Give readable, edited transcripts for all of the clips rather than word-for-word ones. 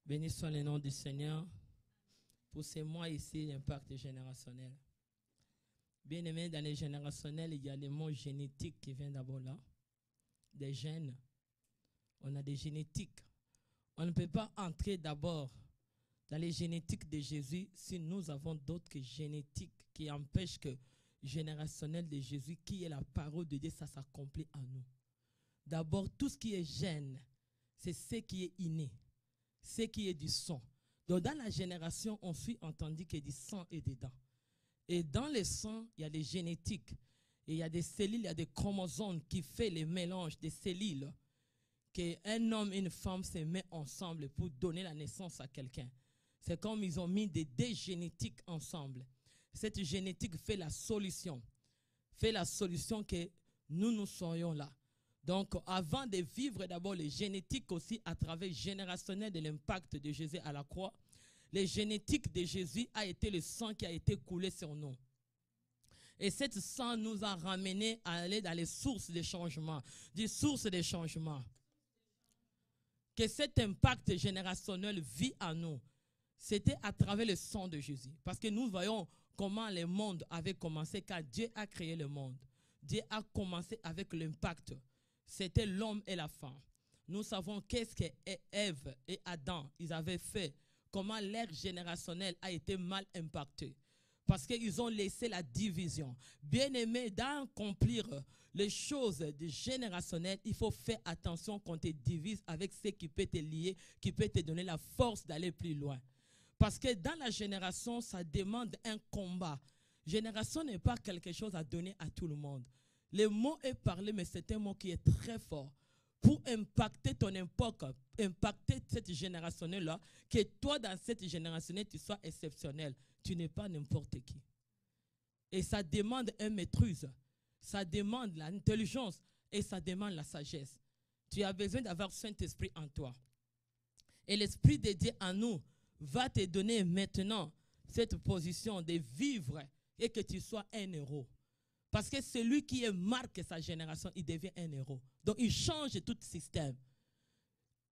Béni soit le nom du Seigneur pour ces mois ici, l'impact générationnel. Bien aimé, dans les générationnels, il y a les mots génétiques qui viennent d'abord là. Des gènes. On a des génétiques. On ne peut pas entrer d'abord dans les génétiques de Jésus si nous avons d'autres génétiques qui empêchent que le générationnel de Jésus, qui est la parole de Dieu, ça s'accomplit en nous. D'abord, tout ce qui est gène, c'est ce qui est inné, ce qui est du sang. Donc, dans la génération, on suit entendu qu'il y a du sang et des dents. Et dans le sang, il y a des génétiques. Et il y a des cellules, il y a des chromosomes qui font les mélanges des cellules. Qu'un homme et une femme se mettent ensemble pour donner la naissance à quelqu'un. C'est comme ils ont mis des deux génétiques ensemble. Cette génétique fait la solution. Fait la solution que nous soyons là. Donc, avant de vivre d'abord les génétiques aussi à travers générationnel de l'impact de Jésus à la croix, les génétiques de Jésus a été le sang qui a été coulé sur nous. Et cette sang nous a ramenés à aller dans les sources des changements, des sources des changements. Que cet impact générationnel vit en nous, c'était à travers le sang de Jésus. Parce que nous voyons comment le monde avait commencé quand Dieu a créé le monde. Dieu a commencé avec l'impact. C'était l'homme et la femme. Nous savons qu'est-ce que Ève et Adam ils avaient fait, comment l'ère générationnelle a été mal impactée. Parce qu'ils ont laissé la division. Bien aimé, d'accomplir les choses générationnelles, il faut faire attention qu'on te divise avec ce qui peut te lier, qui peut te donner la force d'aller plus loin. Parce que dans la génération, ça demande un combat. Génération n'est pas quelque chose à donner à tout le monde. Le mot est parlé, mais c'est un mot qui est très fort. Pour impacter ton époque, impacter cette générationnelle-là, que toi, dans cette générationnelle, tu sois exceptionnel. Tu n'es pas n'importe qui. Et ça demande une maîtrise. Ça demande l'intelligence et ça demande la sagesse. Tu as besoin d'avoir Saint-Esprit en toi. Et l'Esprit de Dieu en nous va te donner maintenant cette position de vivre et que tu sois un héros. Parce que celui qui marque sa génération, il devient un héros. Donc, il change tout système.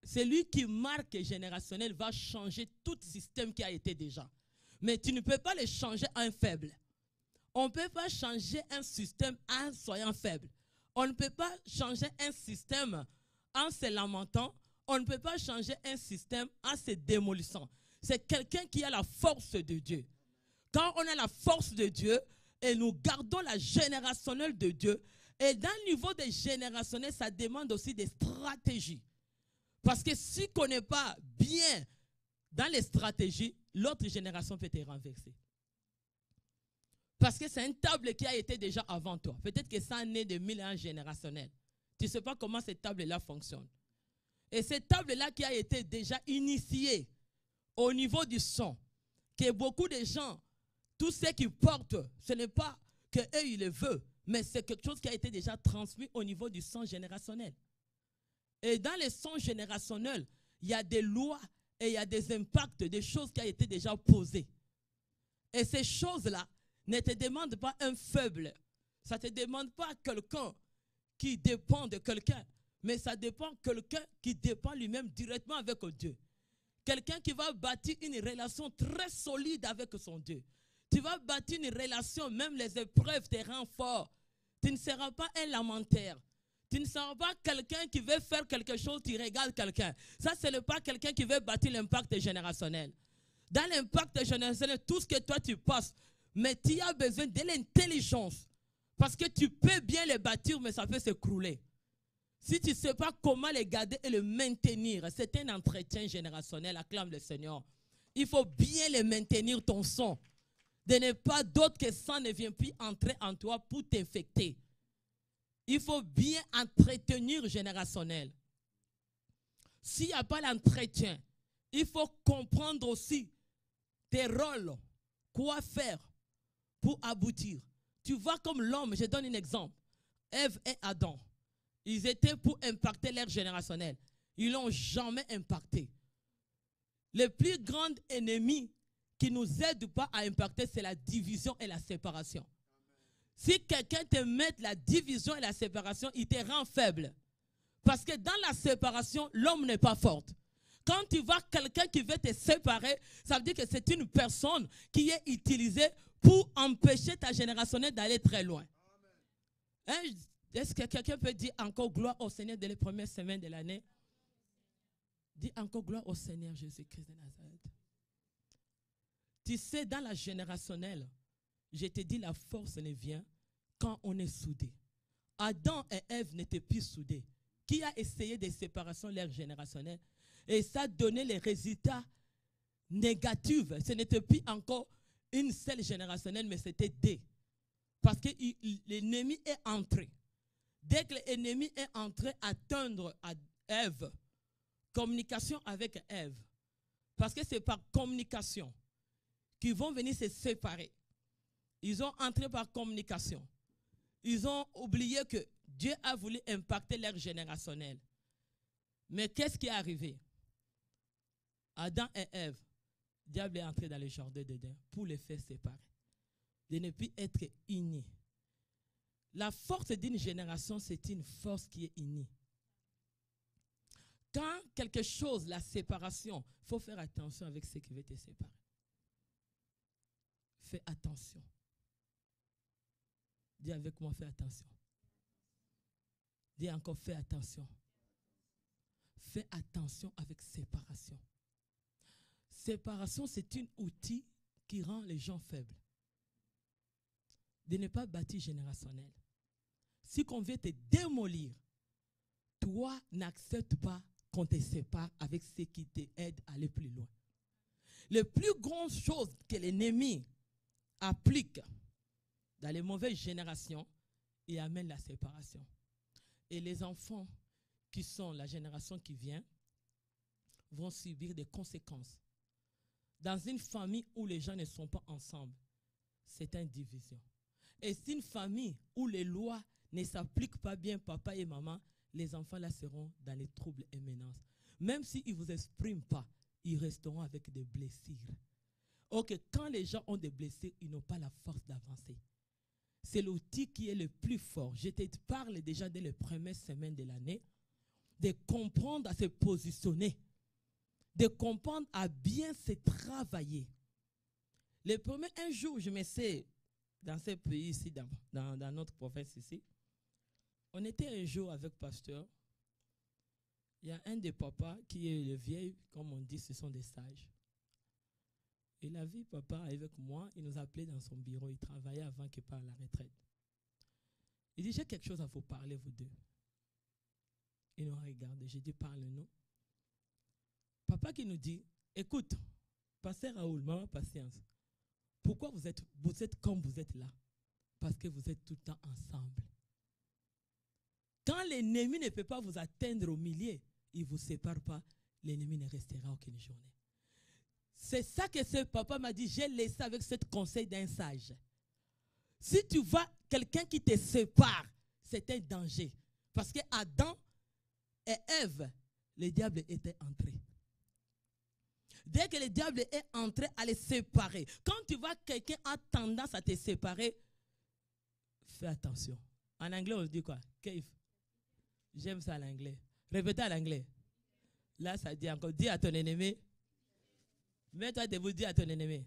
Celui qui marque générationnel va changer tout système qui a été déjà. Mais tu ne peux pas le changer en faible. On ne peut pas changer un système en soyant faible. On ne peut pas changer un système en se lamentant. On ne peut pas changer un système en se démolissant. C'est quelqu'un qui a la force de Dieu. Quand on a la force de Dieu, et nous gardons la générationnelle de Dieu. Et dans le niveau des générationnels, ça demande aussi des stratégies. Parce que si on n'est pas bien dans les stratégies, l'autre génération peut te renverser. Parce que c'est une table qui a été déjà avant toi. Peut-être que ça naît de 1000 ans générationnels. Tu ne sais pas comment cette table-là fonctionne. Et cette table-là qui a été déjà initiée au niveau du sang, que beaucoup de gens, tout ce qu'ils portent, ce n'est pas qu'eux, ils le veulent, mais c'est quelque chose qui a été déjà transmis au niveau du sang générationnel. Et dans le sang générationnel, il y a des lois et il y a des impacts, des choses qui ont été déjà posées. Et ces choses-là ne te demandent pas un faible. Ça ne te demande pas quelqu'un qui dépend de quelqu'un, mais ça dépend de quelqu'un qui dépend lui-même directement avec Dieu. Quelqu'un qui va bâtir une relation très solide avec son Dieu. Tu vas bâtir une relation, même les épreuves te rendent fort. Tu ne seras pas un lamentaire. Tu ne seras pas quelqu'un qui veut faire quelque chose, tu regardes quelqu'un. Ça, ce n'est pas quelqu'un qui veut bâtir l'impact générationnel. Dans l'impact générationnel, tout ce que toi tu passes, mais tu as besoin de l'intelligence. Parce que tu peux bien le bâtir, mais ça peut s'écrouler. Si tu ne sais pas comment le garder et le maintenir, c'est un entretien générationnel, acclame le Seigneur. Il faut bien le maintenir, ton son. De ne pas d'autre que ça ne vient plus entrer en toi pour t'infecter. Il faut bien entretenir générationnel. S'il n'y a pas l'entretien, il faut comprendre aussi tes rôles, quoi faire pour aboutir. Tu vois comme l'homme, je donne un exemple. Ève et Adam, ils étaient pour impacter l'ère générationnelle. Ils ne l'ont jamais impacté. Le plus grand ennemi qui ne nous aide pas à impacter, c'est la division et la séparation. Amen. Si quelqu'un te met la division et la séparation, il te rend faible. Parce que dans la séparation, l'homme n'est pas fort. Quand tu vois quelqu'un qui veut te séparer, ça veut dire que c'est une personne qui est utilisée pour empêcher ta générationnelle d'aller très loin. Hein? Est-ce que quelqu'un peut dire encore gloire au Seigneur dès les premières semaines de l'année? Dis encore gloire au Seigneur Jésus-Christ de Nazareth. Tu sais, dans la générationnelle, je te dis, la force ne vient quand on est soudé. Adam et Ève n'étaient plus soudés. Qui a essayé des séparations leur générationnelle? Et ça a donné les résultats négatifs. Ce n'était plus encore une seule générationnelle, mais c'était deux. Parce que l'ennemi est entré. Dès que l'ennemi est entré, atteindre à Ève, communication avec Ève. Parce que c'est par communication qu'ils vont venir se séparer. Ils ont entré par communication. Ils ont oublié que Dieu a voulu impacter leur générationnel. Mais qu'est-ce qui est arrivé? Adam et Ève, le diable est entré dans le jardin d'Éden pour les faire séparer. De ne plus être unis. La force d'une génération, c'est une force qui est unie. Quand quelque chose, la séparation, il faut faire attention avec ce qui veut te séparer. Fais attention. Dis avec moi, fais attention. Dis encore, fais attention. Fais attention avec séparation. Séparation, c'est un outil qui rend les gens faibles. De ne pas bâtir générationnel. Si on veut te démolir, toi, n'accepte pas qu'on te sépare avec ce qui t'aide à aller plus loin. Les plus grandes choses que l'ennemi applique dans les mauvaises générations, il amène la séparation. Et les enfants qui sont la génération qui vient vont subir des conséquences. Dans une famille où les gens ne sont pas ensemble, c'est une division. Et c'est une famille où les lois ne s'appliquent pas bien, papa et maman, les enfants là seront dans les troubles et menaces. Même s'ils ne vous expriment pas, ils resteront avec des blessures. Ok, quand les gens ont des blessures, ils n'ont pas la force d'avancer. C'est l'outil qui est le plus fort. Je te parle déjà dès les premières semaines de l'année, de comprendre à se positionner, de comprendre à bien se travailler. Un jour, je me sais, dans ce pays ici, dans notre province ici, on était un jour avec pasteur. Il y a un des papas qui est le vieil, comme on dit, ce sont des sages. Il a vu papa avec moi, il nous appelait dans son bureau, il travaillait avant qu'il parte à la retraite. Il dit, j'ai quelque chose à vous parler, vous deux. Il nous a regardé, j'ai dit, parle-nous. Papa qui nous dit, écoute, pasteur Raoul, maman patience, pourquoi vous êtes comme vous êtes là? Parce que vous êtes tout le temps ensemble. Quand l'ennemi ne peut pas vous atteindre au milieu, il ne vous sépare pas, l'ennemi ne restera aucune journée. C'est ça que ce papa m'a dit, j'ai laissé avec ce conseil d'un sage. Si tu vois quelqu'un qui te sépare, c'est un danger. Parce que Adam et Ève, le diable était entré. Dès que le diable est entré à les séparer, quand tu vois quelqu'un a tendance à te séparer, fais attention. En anglais, on dit quoi? Cave. J'aime ça en anglais. Répétez en anglais. Là, ça dit encore, dis à ton ennemi. Mets-toi debout, dis à ton ennemi.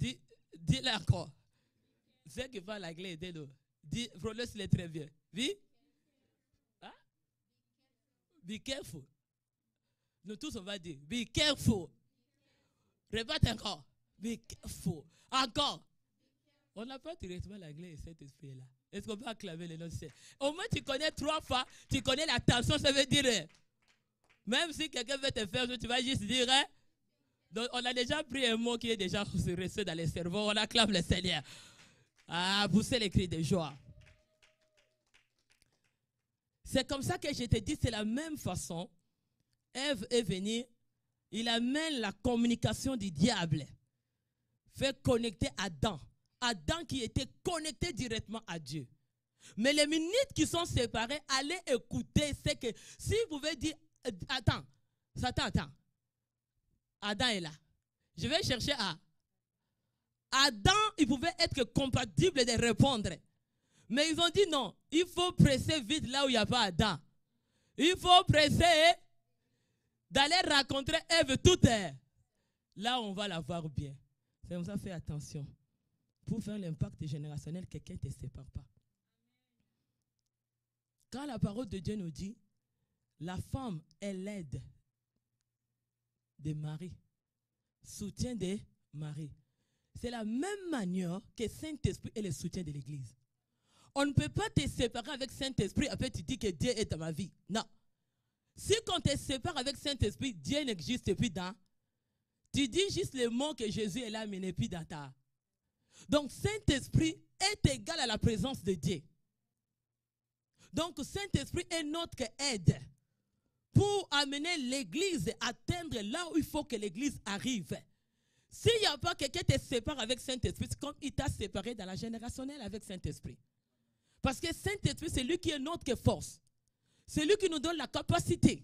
Dis-le encore. Ceux qui parlent anglais, dis-le. Dis, prononce-le très bien. Oui? Hein? Be careful. Nous tous, on va dire, be careful. Répète encore. Be careful. Encore. On n'a pas directement l'anglais et cet esprit-là. Est-ce qu'on peut acclamer le nom de Dieu? Au moins, tu connais 3 fois, tu connais la tension, ça veut dire. Même si quelqu'un veut te faire, tu vas juste dire. Hein? Donc, on a déjà pris un mot qui est déjà resté dans les cerveaux. On acclame le Seigneur. Ah, pousser les cris de joie. C'est comme ça que je te dis, c'est la même façon. Ève est venue, il amène la communication du diable. Fait connecter Adam. Adam qui était connecté directement à Dieu. Mais les minutes qui sont séparées, allez écouter, c'est que si vous pouvez dire, attends, Adam est là. Je vais chercher à. Adam, il pouvait être compatible de répondre. Mais ils ont dit non, il faut presser vite là où il n'y a pas Adam. Il faut presser. d'aller rencontrer Ève toute. Là, on va la voir bien. C'est comme ça, fais attention. Pour faire l'impact générationnel, quelqu'un ne te sépare pas. Quand la parole de Dieu nous dit, la femme est l'aide de Marie, soutien de Marie. C'est la même manière que Saint-Esprit est le soutien de l'Église. On ne peut pas te séparer avec Saint-Esprit, après tu dis que Dieu est dans ma vie. Non. Si on te sépare avec Saint-Esprit, Dieu n'existe plus dans. Tu dis juste le mot que Jésus est là, mais n'est plus dans ta. Donc Saint-Esprit est égal à la présence de Dieu. Donc Saint-Esprit est notre aide pour amener l'Église à atteindre là où il faut que l'Église arrive. S'il n'y a pas quelqu'un qui te sépare avec Saint-Esprit, c'est comme il t'a séparé dans la générationnelle avec Saint-Esprit. Parce que Saint-Esprit, c'est lui qui est notre force. C'est lui qui nous donne la capacité.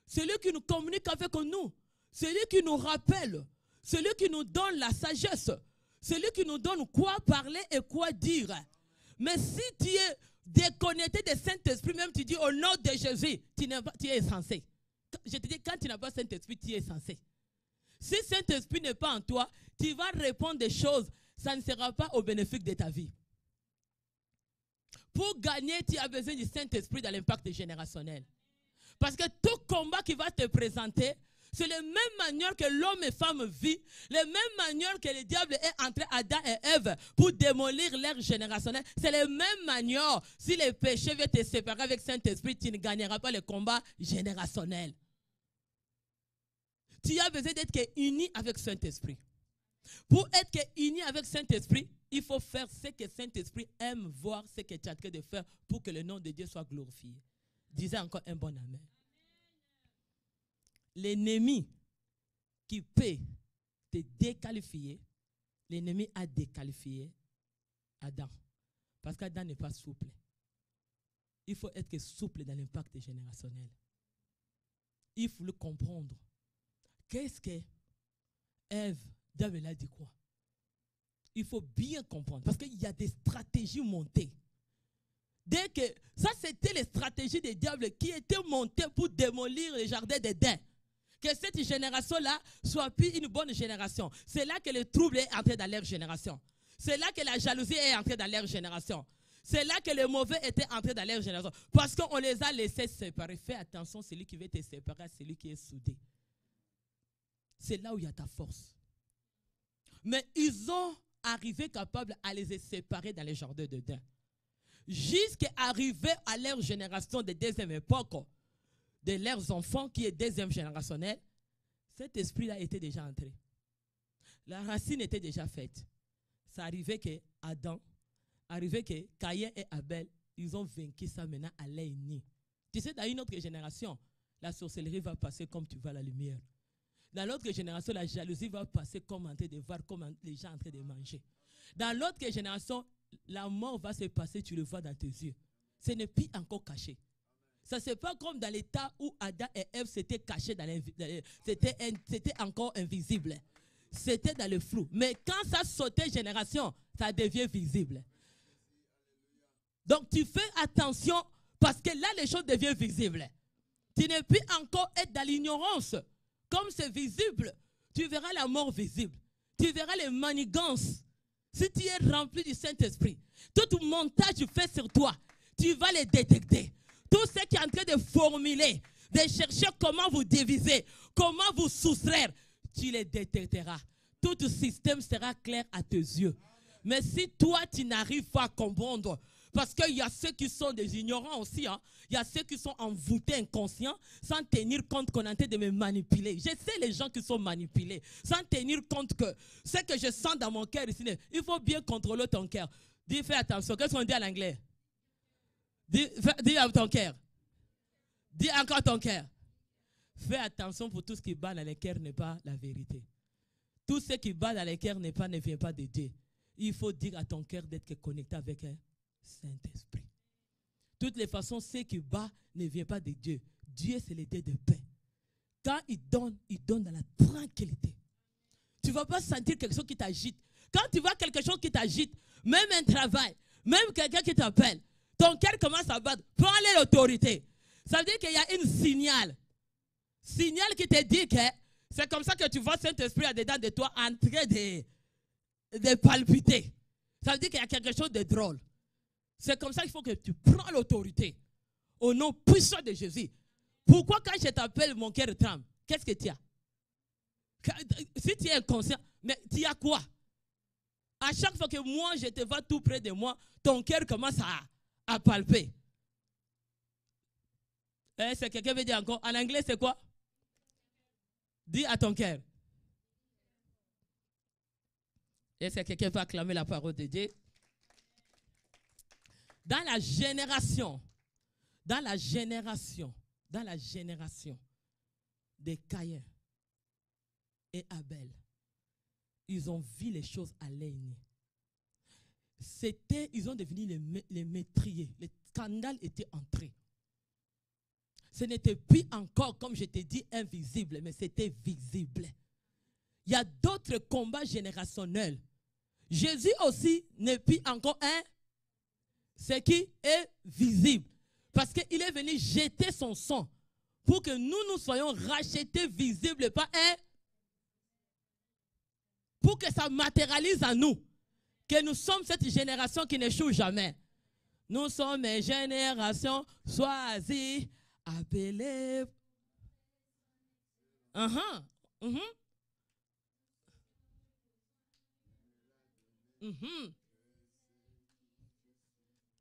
C'est lui qui nous communique avec nous. C'est lui qui nous rappelle. C'est lui qui nous donne la sagesse. C'est lui qui nous donne quoi parler et quoi dire. Mais si tu es déconnecté de Saint-Esprit, même tu dis au nom de Jésus, tu es censé. Je te dis, quand tu n'as pas Saint-Esprit, tu es censé. Si Saint-Esprit n'est pas en toi, tu vas répondre des choses. Ça ne sera pas au bénéfice de ta vie. Pour gagner, tu as besoin du Saint-Esprit dans l'impact générationnel. Parce que tout combat qui va te présenter, c'est la même manière que l'homme et femme vivent, la même manière que le diable est entré Adam et Ève pour démolir l'ère générationnelle. C'est la même manière. Si le péché veut te séparer avec Saint-Esprit, tu ne gagneras pas le combat générationnel. Tu as besoin d'être uni avec Saint-Esprit. Pour être uni avec Saint-Esprit, il faut faire ce que Saint-Esprit aime voir, ce que tu es en train de faire pour que le nom de Dieu soit glorifié. Disais encore un bon amen. L'ennemi qui peut te déqualifier, l'ennemi a déqualifié Adam. Parce qu'Adam n'est pas souple. Il faut être souple dans l'impact générationnel. Il faut le comprendre. Qu'est-ce que Ève, Diable a dit quoi? Il faut bien comprendre. Parce qu'il y a des stratégies montées. Dès que, ça c'était les stratégies des diables qui étaient montées pour démolir le jardin d'Éden. Que cette génération-là soit plus une bonne génération. C'est là que le trouble est entré dans leur génération. C'est là que la jalousie est entrée dans leur génération. C'est là que le mauvais était entré dans leur génération. Parce qu'on les a laissés séparer. Fais attention, celui qui veut te séparer, c'est celui qui est soudé. C'est là où il y a ta force. Mais ils ont arrivé capables à les séparer dans les jardins d'Éden. Jusqu'à arriver à leur génération de deuxième époque, de leurs enfants qui est deuxième générationnel, cet esprit-là était déjà entré. La racine était déjà faite. Ça arrivait que Adam, arrivait que Caïn et Abel, ils ont vaincu ça maintenant à l'ennemi. Tu sais, dans une autre génération, la sorcellerie va passer comme tu vois la lumière. Dans l'autre génération, la jalousie va passer comme en train de voir, comme les gens en train de manger. Dans l'autre génération, la mort va se passer, tu le vois dans tes yeux. Ce n'est plus encore caché. Ça, c'est pas comme dans l'état où Adam et Ève s'étaient cachés, c'était encore invisible. C'était dans le flou. Mais quand ça sautait génération, ça devient visible. Donc tu fais attention parce que là, les choses deviennent visibles. Tu n'es plus encore être dans l'ignorance. Comme c'est visible, tu verras la mort visible. Tu verras les manigances. Si tu es rempli du Saint-Esprit, tout montage fait sur toi, tu vas les détecter. Tout ce qui est en train de formuler, de chercher comment vous diviser, comment vous soustraire, tu les détecteras. Tout système sera clair à tes yeux. Mais si toi, tu n'arrives pas à comprendre, parce qu'il y a ceux qui sont des ignorants aussi, hein. Il y a ceux qui sont envoûtés, inconscients, sans tenir compte qu'on est en train de me manipuler. Je sais les gens qui sont manipulés, sans tenir compte que ce que je sens dans mon cœur ici, il faut bien contrôler ton cœur. Dis, fais attention. Qu'est-ce qu'on dit à l'anglais? Dis à ton cœur. Dis encore ton cœur. Fais attention pour tout ce qui bat dans les cœurs n'est pas la vérité. Tout ce qui bat dans les cœurs ne vient pas de Dieu. Il faut dire à ton cœur d'être connecté avec un Saint-Esprit. Toutes les façons, ce qui bat ne vient pas de Dieu. Dieu, c'est le Dieu de paix. Quand il donne dans la tranquillité. Tu ne vas pas sentir quelque chose qui t'agite. Quand tu vois quelque chose qui t'agite, même un travail, même quelqu'un qui t'appelle, ton cœur commence à battre. Prends-les l'autorité. Ça veut dire qu'il y a un signal. Signal qui te dit que c'est comme ça que tu vois Saint-Esprit dedans de toi en train de palpiter. Ça veut dire qu'il y a quelque chose de drôle. C'est comme ça qu'il faut que tu prends l'autorité au nom puissant de Jésus. Pourquoi quand je t'appelle mon cœur tremble? Qu'est-ce que tu as? Si tu es inconscient, mais tu as quoi? À chaque fois que moi je te vois tout près de moi, ton cœur commence à palper. C'est quelqu'un veut dire encore. En anglais, c'est quoi? Dis à ton cœur. Et c'est quelqu'un va acclamer la parole de Dieu. Dans la génération de Caïn et Abel, ils ont vu les choses à l'ennemi. Ils ont devenu les métriers. Le scandale était entré. Ce n'était plus encore, comme je t'ai dit, invisible, mais c'était visible. Il y a d'autres combats générationnels. Jésus aussi n'est plus encore un. Ce qui est visible. Parce qu'il est venu jeter son sang pour que nous soyons rachetés visibles par un. Pour que ça matérialise en nous. Que nous sommes cette génération qui n'échoue jamais. Nous sommes une génération choisie, appelée.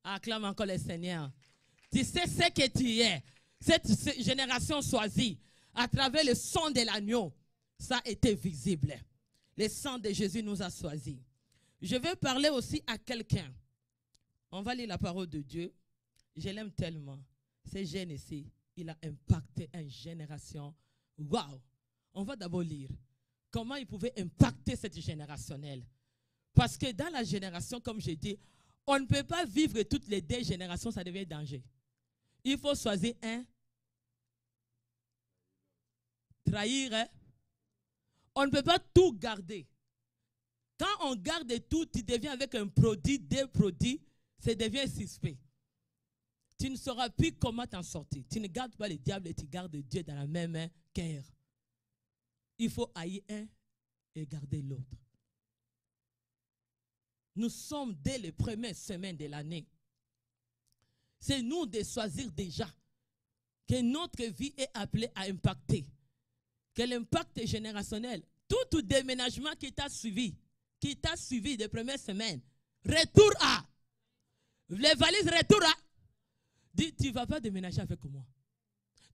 Acclame encore le Seigneur. Tu sais ce que tu es. Cette génération choisie, à travers le sang de l'agneau, ça a été visible. Le sang de Jésus nous a choisis. Je veux parler aussi à quelqu'un. On va lire la parole de Dieu. Je l'aime tellement. Ce jeune ici, il a impacté une génération. Waouh! On va d'abord lire comment il pouvait impacter cette générationnelle. Parce que dans la génération, comme j'ai dit, on ne peut pas vivre toutes les 2 générations, ça devient danger. Il faut choisir un. Trahir. On ne peut pas tout garder. Quand on garde tout, tu deviens avec un produit, 2 produits, ça devient suspect. Tu ne sauras plus comment t'en sortir. Tu ne gardes pas le diable et tu gardes Dieu dans la même cœur. Il faut haïr un et garder l'autre. Nous sommes dès les premières semaines de l'année. C'est nous de choisir déjà que notre vie est appelée à impacter. Que l'impact générationnel, tout déménagement qui t'a suivi des premières semaines, retour à. Les valises, retour à. Dis, tu ne vas pas déménager avec moi.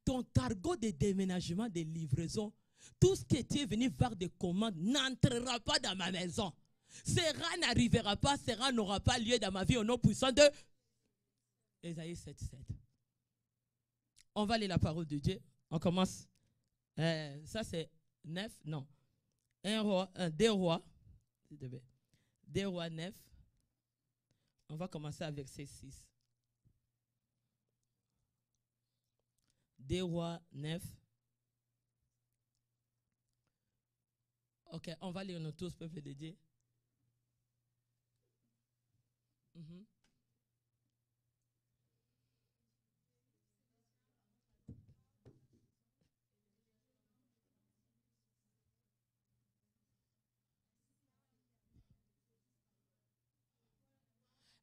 Ton cargo de déménagement, de livraison, tout ce que tu es venu voir des commandes n'entrera pas dans ma maison. Cela n'arrivera pas, cela n'aura pas lieu dans ma vie au nom puissant de Ésaïe 7:7. On va lire la parole de Dieu. On commence. Ça c'est 9, non. 2 rois. 2 rois 9. On va commencer avec ces 6. 2 rois 9. Ok, on va lire nous tous, peuple de Dieu.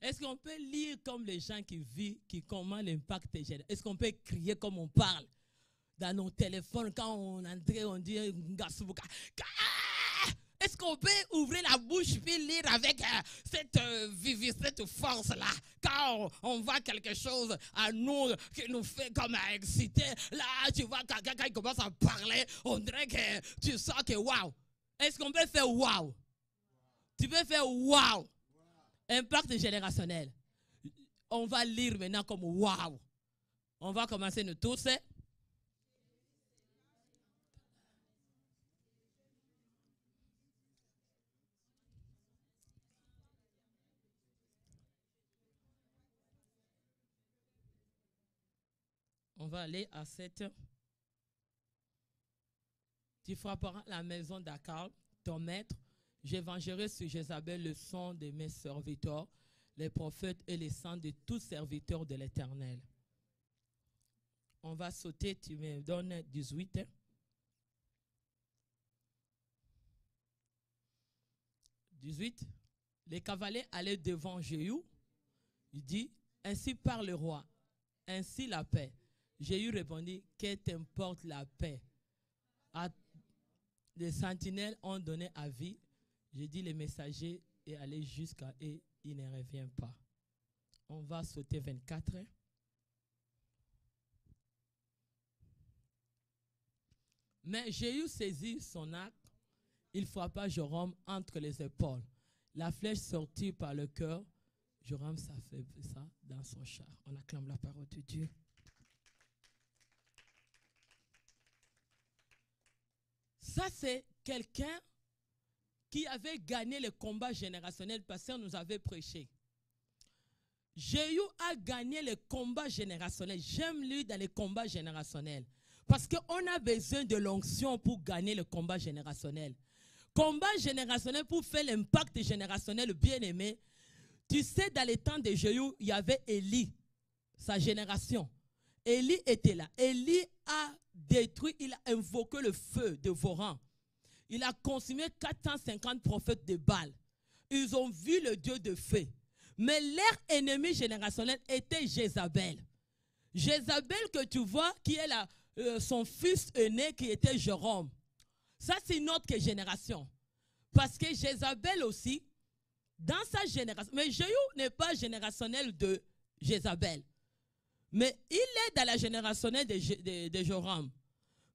Est-ce qu'on peut lire comme les gens qui vivent, qui comment l'impact est? Est-ce qu'on peut crier comme on parle dans nos téléphones quand on entre, on dit Ngasubuka? Est-ce qu'on peut ouvrir la bouche et lire avec cette force-là? Quand on voit quelque chose à nous qui nous fait comme exciter, là, tu vois, quand il commence à parler, on dirait que tu sens que waouh. Est-ce qu'on peut faire waouh? Tu peux faire waouh. Impact générationnel. On va lire maintenant comme waouh. On va commencer nous tous. On va aller à 7. Tu frapperas la maison d'Akab, ton maître. J'évangélerai sur Jézabel le sang de mes serviteurs, les prophètes et les sangs de tous serviteurs de l'Éternel. On va sauter, tu me donnes 18. 18. Les cavaliers allaient devant Jéhu. Il dit, ainsi parle le roi, ainsi la paix. Jéhu répondit, que t'importe la paix? Les sentinelles ont donné avis. J'ai dit, les messagers est allé jusqu'à eux, il ne revient pas. On va sauter 24. Mais Jéhu saisit son arc, il frappa Joram entre les épaules. La flèche sortit par le cœur. Joram ça fait ça dans son char. On acclame la parole de Dieu. Ça, c'est quelqu'un qui avait gagné le combat générationnel. Parce que nous avait prêché. Jéhu a gagné le combat générationnel. J'aime lui dans les combats générationnels. Parce qu'on a besoin de l'onction pour gagner le combat générationnel. Combat générationnel pour faire l'impact générationnel bien aimé. Tu sais, dans les temps de Jéhu, il y avait Élie, sa génération. Élie était là. Élie a détruit, il a invoqué le feu de Voran. Il a consumé 450 prophètes de Baal. Ils ont vu le Dieu de feu. Mais leur ennemi générationnel était Jézabel. Jézabel que tu vois, qui est son fils aîné qui était Jérôme. Ça, c'est une autre génération. Parce que Jézabel aussi, dans sa génération, mais Jéhu n'est pas générationnel de Jézabel. Mais il est dans la générationnelle de Joram.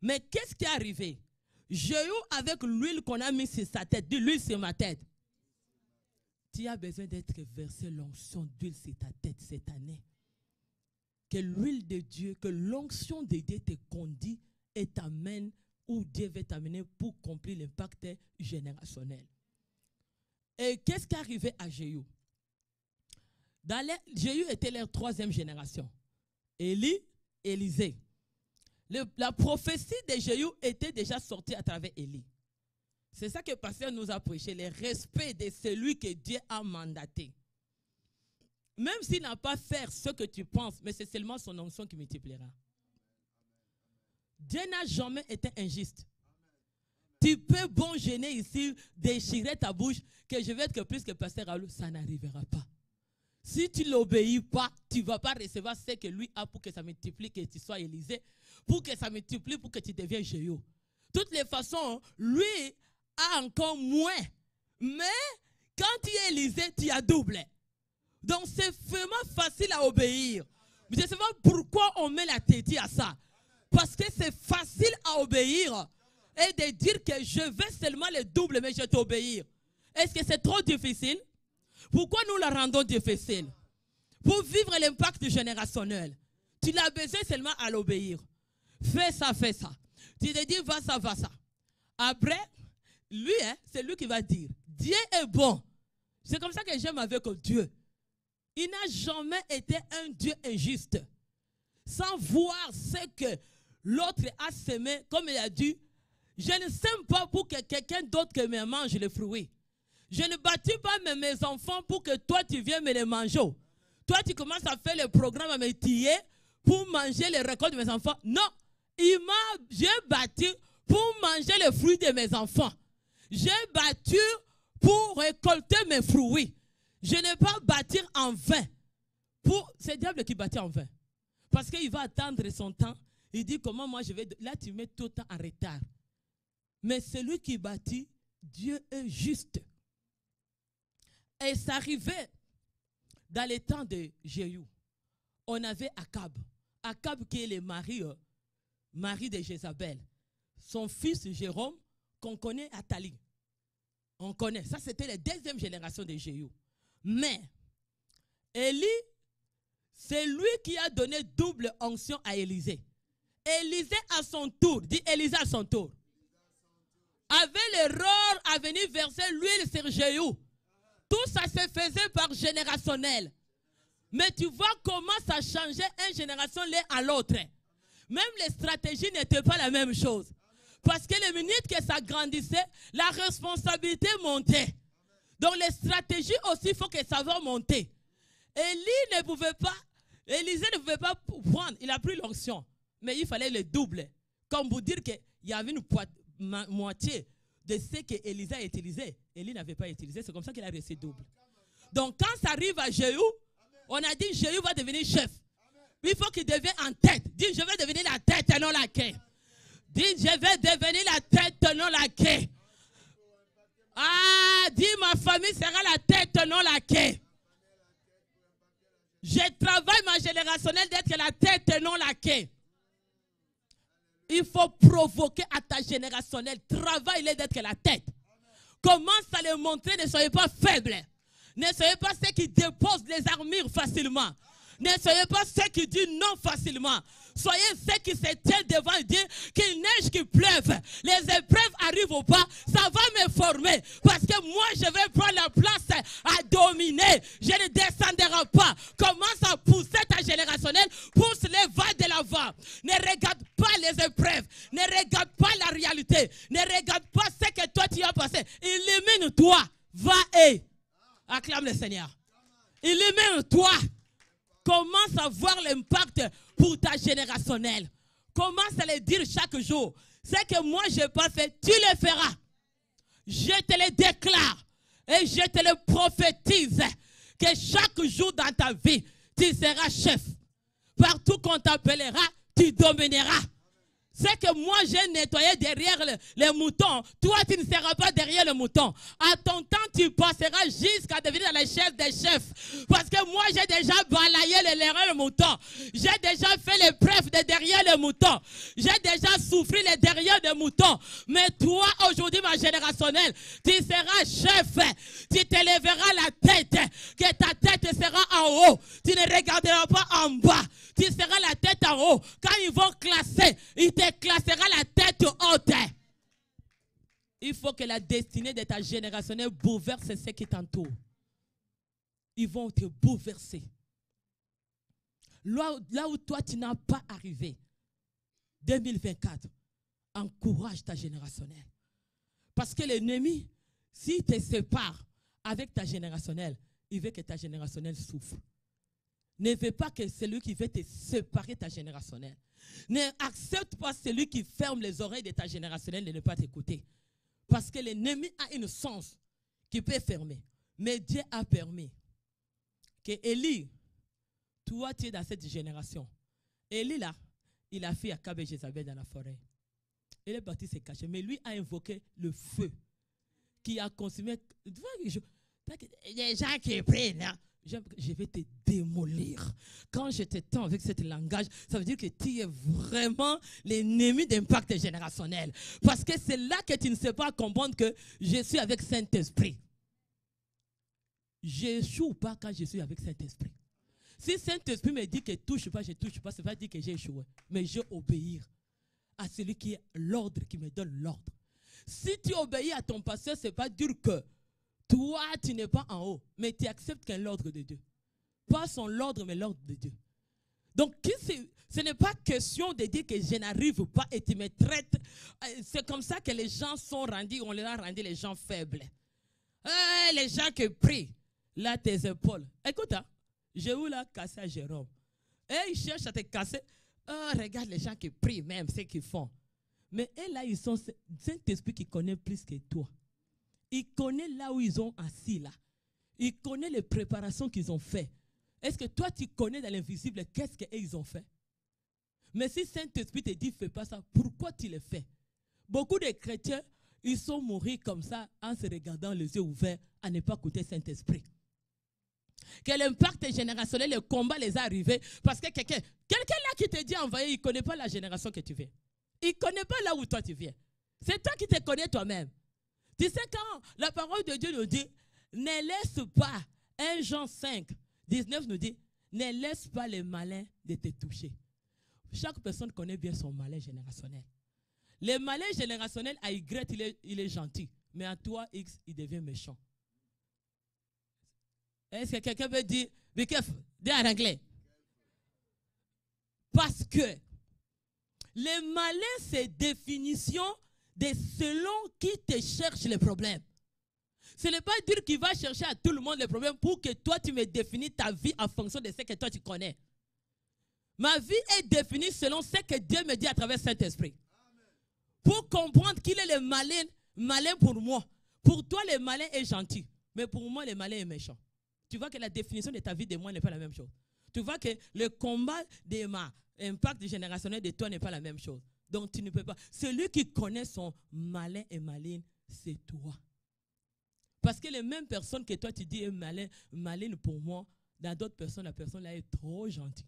Mais qu'est-ce qui est arrivé? Jéhu, avec l'huile qu'on a mis sur sa tête, de l'huile sur ma tête. Tu as besoin d'être versé l'onction d'huile sur ta tête cette année. Que l'huile de Dieu, que l'onction de Dieu te conduit et t'amène où Dieu veut t'amener pour accomplir l'impact générationnel. Et qu'est-ce qui est arrivé à Jéhu? Jéhu était leur troisième génération. Élie, Élisée. La prophétie de Jéhu était déjà sortie à travers Élie. C'est ça que le pasteur nous a prêché, le respect de celui que Dieu a mandaté. Même s'il n'a pas fait ce que tu penses, mais c'est seulement son onction qui multipliera. Dieu n'a jamais été injuste. Tu peux bon gêner ici, déchirer ta bouche, que je vais être plus que pasteur Raoul, ça n'arrivera pas. Si tu ne l'obéis pas, tu ne vas pas recevoir ce que lui a pour que ça multiplie, que tu sois Élisée, pour que ça multiplie, pour que tu deviennes Jéhu. De toutes les façons, lui a encore moins. Mais quand tu es Élisée, tu as double. Donc c'est vraiment facile à obéir. Je ne sais pas pourquoi on met la tête à ça. Parce que c'est facile à obéir. Et de dire que je vais seulement le double, mais je t'obéir. Est-ce que c'est trop difficile? Pourquoi nous la rendons difficile? Pour vivre l'impact générationnel, tu n'as besoin seulement à l'obéir. Fais ça, fais ça. Tu te dis, va ça, va ça. Après, lui, c'est lui qui va dire, Dieu est bon. C'est comme ça que j'aime avec Dieu. Il n'a jamais été un Dieu injuste. Sans voir ce que l'autre a semé, comme il a dit, je ne sème pas pour que quelqu'un d'autre que me mange les fruits. Je ne bâtis pas mes enfants pour que toi tu viennes me les manger. Toi tu commences à faire le programme à me tuer pour manger les récoltes de mes enfants. Non, j'ai bâti pour manger les fruits de mes enfants. J'ai bâti pour récolter mes fruits. Je n'ai pas bâtir en vain. C'est le diable qui bâtit en vain. Parce qu'il va attendre son temps. Il dit comment moi je vais... Là tu mets tout le temps en retard. Mais celui qui bâtit, Dieu est juste. Et ça arrivait dans les temps de Jéhu. On avait Akab. Akab qui est le mari de Jézabel. Son fils Jérôme, qu'on connaît Athalie. On connaît. Ça, c'était la deuxième génération de Jéhu. Mais, Élie, c'est lui qui a donné double onction à Élisée. Élisée à son tour, dit Élisée à son tour, avait l'erreur à venir verser l'huile sur Jéhu. Tout ça se faisait par générationnel. Mais tu vois comment ça changeait une génération l'un à l'autre. Même les stratégies n'étaient pas la même chose. Parce que les minutes que ça grandissait, la responsabilité montait. Donc les stratégies aussi, il faut que ça va monter. Élisée ne pouvait pas prendre, il a pris l'onction. Mais il fallait le double. Comme vous dire qu'il y avait une moitié. de ce qu'Élisa a utilisé. Élie n'avait pas utilisé, c'est comme ça qu'il a reçu double. Donc quand ça arrive à Jéhu, on a dit Jéhu va devenir chef. Il faut qu'il devienne en tête. Dis, je vais devenir la tête et non la queue. Dis, je vais devenir la tête et non la queue. Ah, dis, ma famille sera la tête et non la queue. Je travaille ma générationnelle d'être la tête et non la queue. Il faut provoquer à ta générationnelle. Travaille-les d'être la tête. Commence à les montrer, ne soyez pas faibles. Ne soyez pas ceux qui déposent les armures facilement. Ne soyez pas ceux qui disent non facilement. Soyez ceux qui se tiennent devant et disent qu'il neige, qu'il pleuve. Les épreuves arrivent ou pas, ça va me former. Parce que moi, je vais prendre la place à dominer. Je ne descendrai pas. Commence à pousser ta générationnelle. Pousse-les, va de l'avant. Ne regarde pas les épreuves. Ne regarde pas la réalité. Ne regarde pas ce que toi tu as passé. Illumine-toi. Va et acclame le Seigneur. Illumine-toi. Commence à voir l'impact pour ta générationnelle. Commence à le dire chaque jour. Ce que moi je n'ai pas fait, tu le feras. Je te le déclare et je te le prophétise que chaque jour dans ta vie, tu seras chef. Partout qu'on t'appellera, tu domineras. C'est que moi j'ai nettoyé derrière les moutons. Toi tu ne seras pas derrière le mouton. À ton temps tu passeras jusqu'à devenir le chef des chefs. Parce que moi j'ai déjà balayé derrière le mouton. J'ai déjà fait l'épreuve de derrière le mouton. J'ai déjà souffert les derrière des moutons. Mais toi aujourd'hui ma générationnelle, tu seras chef. Tu te lèveras la tête. Que ta tête sera en haut. Tu ne regarderas pas en bas. Tu seras la tête en haut. Quand ils vont classer, ils te classeront la tête haute. Il faut que la destinée de ta générationnelle bouleverse ce qui t'entoure. Ils vont te bouleverser. Là où toi tu n'as pas arrivé, 2024, encourage ta générationnelle. Parce que l'ennemi, s'il te sépare avec ta générationnelle, il veut que ta générationnelle souffre. Ne veux pas que celui qui veut te séparer de ta générationnelle. N'accepte pas celui qui ferme les oreilles de ta générationnelle de ne pas t'écouter. Parce que l'ennemi a une sens qui peut fermer. Mais Dieu a permis que Élie, toi tu es dans cette génération. Élie là, il a fait Akab et Jézabel dans la forêt. Il est parti se cacher. Mais lui a invoqué le feu qui a consumé. Les gens qui prennent, hein? Je vais te démolir. Quand je te tends avec ce langage, ça veut dire que tu es vraiment l'ennemi d'impact générationnel. Parce que c'est là que tu ne sais pas comprendre que je suis avec Saint-Esprit. J'échoue pas quand je suis avec Saint-Esprit. Si Saint-Esprit me dit que touche pas, je touche pas, ça veut dire que j'ai échoué. Mais je vais obéir à celui qui est l'ordre, qui me donne l'ordre. Si tu obéis à ton pasteur, ce n'est pas dire que toi, tu n'es pas en haut, mais tu acceptes qu'un l'ordre de Dieu. Pas son ordre, mais l'ordre de Dieu. Donc, ce n'est pas question de dire que je n'arrive pas et tu me traites. C'est comme ça que les gens sont rendus, on les a rendus les gens faibles. Les gens qui prient, là, tes épaules. Écoute, hein, j'ai eu là cassé à Jérôme. Et ils cherchent à te casser. Regarde les gens qui prient même, ce qu'ils font. Mais là, ils sont Saint-Esprit qui connaît plus que toi. Il connaît là où ils ont assis là. Il connaît les préparations qu'ils ont fait. Est-ce que toi tu connais dans l'invisible qu'est-ce qu'ils ont fait? Mais si Saint-Esprit te dit fais pas ça, pourquoi tu le fais? Beaucoup de chrétiens, ils sont morts comme ça en se regardant les yeux ouverts à ne pas écouter Saint-Esprit. Que l'impact générationnel, le combat les a arrivés parce que quelqu'un là qui te dit envoyer, il ne connaît pas la génération que tu viens. Il ne connaît pas là où toi tu viens. C'est toi qui te connais toi-même. Tu sais quand la parole de Dieu nous dit, ne laisse pas, 1 Jean 5, 19 nous dit, ne laisse pas les malins de te toucher. Chaque personne connaît bien son malin générationnel. Le malin générationnel à Y, il est gentil. Mais à toi, X, il devient méchant. Est-ce que quelqu'un peut dire, be careful, dis en anglais. Parce que le malin, c'est définition de selon qui te cherche les problèmes. Ce n'est pas dire qu'il va chercher à tout le monde les problèmes pour que toi tu me définis ta vie en fonction de ce que toi tu connais. Ma vie est définie selon ce que Dieu me dit à travers Saint-Esprit. Pour comprendre qu'il est le malin, malin pour moi. Pour toi, le malin est gentil. Mais pour moi, le malin est méchant. Tu vois que la définition de ta vie de moi n'est pas la même chose. Tu vois que le combat de ma impact générationnel de toi n'est pas la même chose. Donc tu ne peux pas. Celui qui connaît son malin et maligne, c'est toi. Parce que les mêmes personnes que toi tu dis est maligne pour moi, dans d'autres personnes, la personne là est trop gentille.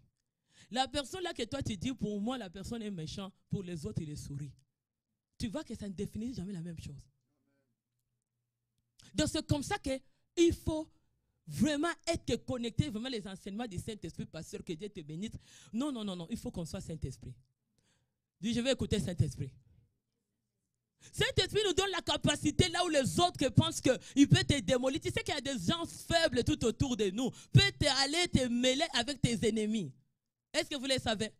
La personne là que toi tu dis pour moi, la personne est méchante, pour les autres il est sourit. Tu vois que ça ne définit jamais la même chose. Donc c'est comme ça qu'il faut vraiment être connecté, vraiment les enseignements du Saint-Esprit, pasteur, que Dieu te bénisse. Non, non, non, non, il faut qu'on soit Saint-Esprit. Dis, je vais écouter Saint-Esprit. Saint-Esprit nous donne la capacité là où les autres qui pensent qu'il peut te démolir. Tu sais qu'il y a des gens faibles tout autour de nous. Peut aller te mêler avec tes ennemis. Est-ce que vous le savez?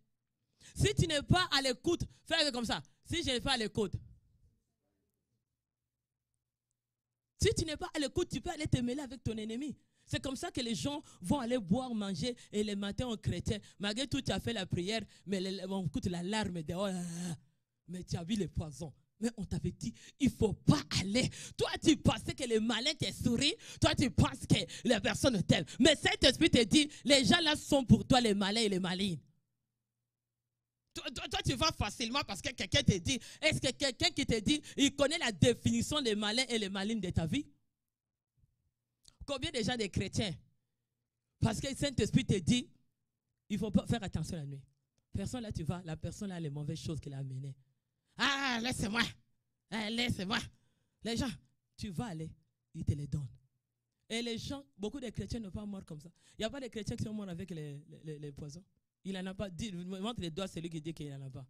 Si tu n'es pas à l'écoute, fais comme ça. Si je n'ai pas à l'écoute. Si tu n'es pas à l'écoute, tu peux aller te mêler avec ton ennemi. C'est comme ça que les gens vont aller boire, manger, et les matins on chrétien. Malgré tout, tu as fait la prière, mais on écoute la larme de oh, mais tu as vu les poisons. Mais on t'avait dit, il ne faut pas aller. Toi, tu pensais que les malins te sourient. Toi, tu penses que les personnes t'aiment. Mais Saint-Esprit te dit, les gens là sont pour toi les malins et les malignes. Toi, tu vas facilement parce que quelqu'un te dit, est-ce que quelqu'un qui te dit, il connaît la définition des malins et les malignes de ta vie? Combien de gens des chrétiens? Parce que le Saint-Esprit te dit, il ne faut pas faire attention la nuit. Personne là, tu vas, la personne là, les mauvaises choses qu'elle a amenées. Ah, laisse-moi. Ah, laisse-moi. Les gens, tu vas aller, ils te les donnent. Et les gens, beaucoup de chrétiens ne sont pas morts comme ça. Il n'y a pas de chrétiens qui sont morts avec les poisons. Il n'en a pas. Montre les doigts, c'est lui qui dit qu'il n'en a pas.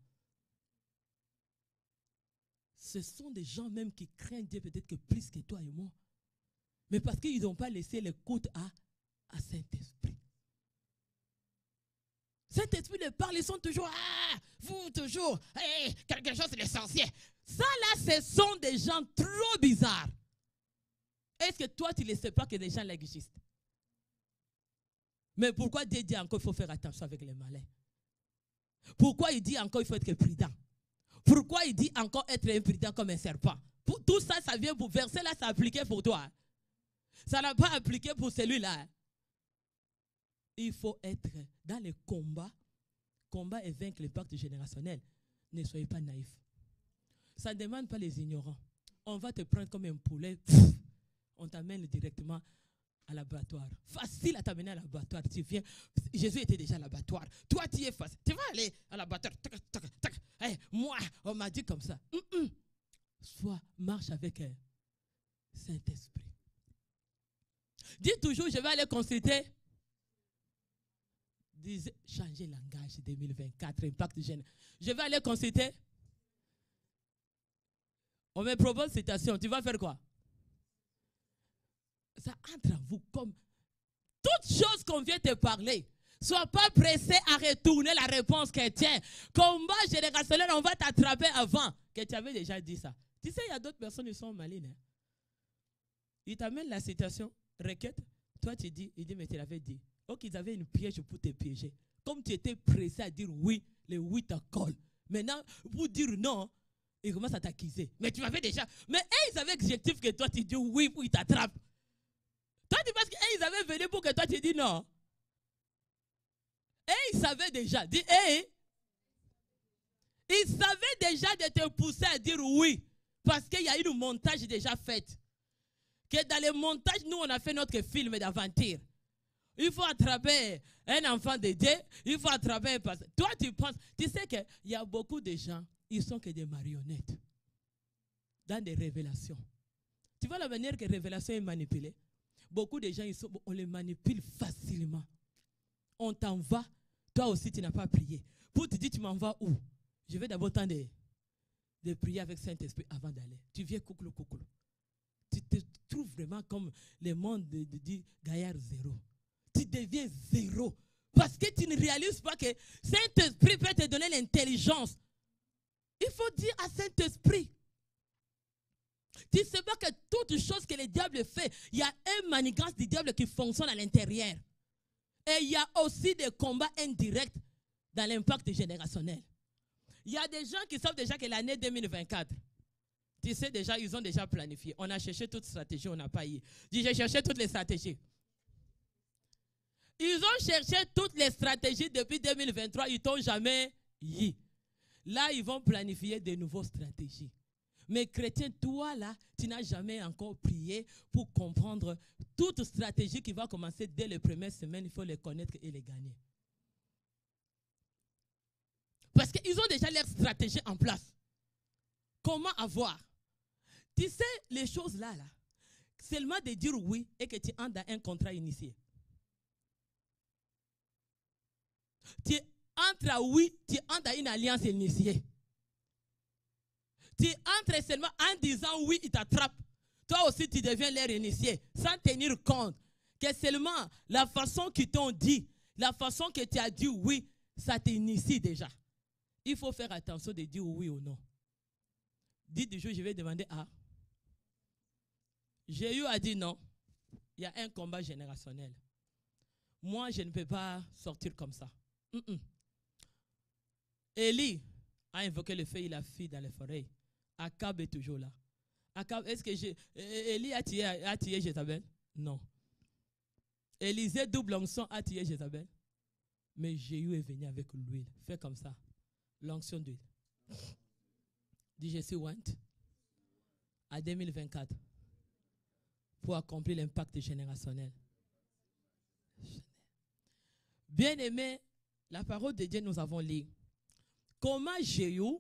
Ce sont des gens même qui craignent Dieu peut-être que plus que toi et moi. Mais parce qu'ils n'ont pas laissé l'écoute à Saint-Esprit. Saint-Esprit les parle, ils sont toujours, vous toujours, quelque chose d'essentiel. Ça là, ce sont des gens trop bizarres. Est-ce que toi, tu ne sais pas que des gens là existent? Mais pourquoi Dieu dit encore qu'il faut faire attention avec les malins? Pourquoi il dit encore qu'il faut être prudent? Pourquoi il dit encore être imprudent comme un serpent? Tout ça, ça vient pour verser là, ça appliqué pour toi. Ça n'a pas appliqué pour celui-là. Il faut être dans les combats et vaincre les pactes générationnels. Ne soyez pas naïfs. Ça ne demande pas les ignorants. On va te prendre comme un poulet, on t'amène directement à l'abattoir. Facile à t'amener à l'abattoir. Tu viens, Jésus était déjà à l'abattoir. Toi, tu es facile. Tu vas aller à l'abattoir. Hey, moi, on m'a dit comme ça. Soit marche avec un Saint-Esprit. Dis toujours, je vais aller consulter. Disez, changer langage 2024, impact jeune. Je vais aller consulter. On me propose une citation. Tu vas faire quoi? Ça entre en vous comme toute chose qu'on vient te parler. Sois pas pressé à retourner la réponse chrétienne. Combat générationnel, on va t'attraper avant que tu avais déjà dit ça. Tu sais, il y a d'autres personnes qui sont malignes. Hein? Ils t'amènent la citation, requête. Toi, tu dis, il dit, mais tu l'avais dit. Donc, ils avaient une piège pour te piéger. Comme tu étais pressé à dire oui, les oui te collent. Maintenant, pour dire non, ils commencent à t'accuser. Mais tu m'avais déjà. Mais ils avaient l'objectif que toi, tu dis oui pour qu'ils t'attrapent. Toi, tu penses qu'ils avaient venu pour que toi, tu dis non. Et ils savaient déjà. Dis, ils savaient déjà de te pousser à dire oui. Parce qu'il y a eu un montage déjà fait. Que dans le montage, nous, on a fait notre film d'aventure. Il faut attraper un enfant de Dieu. Il faut attraper un pasteur. Toi, tu penses. Tu sais qu'il y a beaucoup de gens, ils sont que des marionnettes. Dans des révélations. Tu vois la manière que la révélation est manipulée. Beaucoup de gens, on les manipule facilement. On t'envoie. Toi aussi, tu n'as pas prié. Pour te dire, tu m'envoies où? Je vais d'abord t'en de prier avec Saint-Esprit avant d'aller. Tu viens coucou. Tu te trouves vraiment comme le monde de Gaillard zéro. Tu deviens zéro. Parce que tu ne réalises pas que Saint-Esprit peut te donner l'intelligence. Il faut dire à Saint-Esprit. Tu ne sais pas que toute chose que le diable fait, il y a un manigance du diable qui fonctionne à l'intérieur. Et il y a aussi des combats indirects dans l'impact générationnel. Il y a des gens qui savent déjà que l'année 2024, Tu sais déjà, ils ont déjà planifié. On a cherché toute stratégie, on n'a pas eu. Dis, j'ai cherché toutes les stratégies. Ils ont cherché toutes les stratégies depuis 2023, ils t'ont jamais eu. Là, ils vont planifier de nouvelles stratégies. Mais chrétien, toi là, tu n'as jamais encore prié pour comprendre toute stratégie qui va commencer dès les premières semaines. Il faut les connaître et les gagner. Parce qu'ils ont déjà leur stratégie en place. Comment avoir? Tu sais, les choses là, seulement de dire oui et que tu entres dans un contrat initié. Tu entres à oui, tu entres dans une alliance initiée. Tu entres seulement en disant oui, il t'attrape. Toi aussi, tu deviens leur initié, sans tenir compte que seulement la façon qu'ils t'ont dit, la façon que tu as dit oui, ça t'initie déjà. Il faut faire attention de dire oui ou non. Dites du jour, je vais demander à. Jéhu a dit non. Il y a un combat générationnel. Moi, je ne peux pas sortir comme ça. Élie a invoqué le feu, il a fui dans les forêts. Akab est toujours là. Akab, est-ce que Élie a tué Jézabel? Non. Élisée, double onction, a tué Jézabel. Mais Jéhu est venu avec l'huile. Fais comme ça. L'onction d'huile. Dis, je suis want à 2024 pour accomplir l'impact générationnel. Bien aimé, la parole de Dieu, nous avons lu comment Jéhu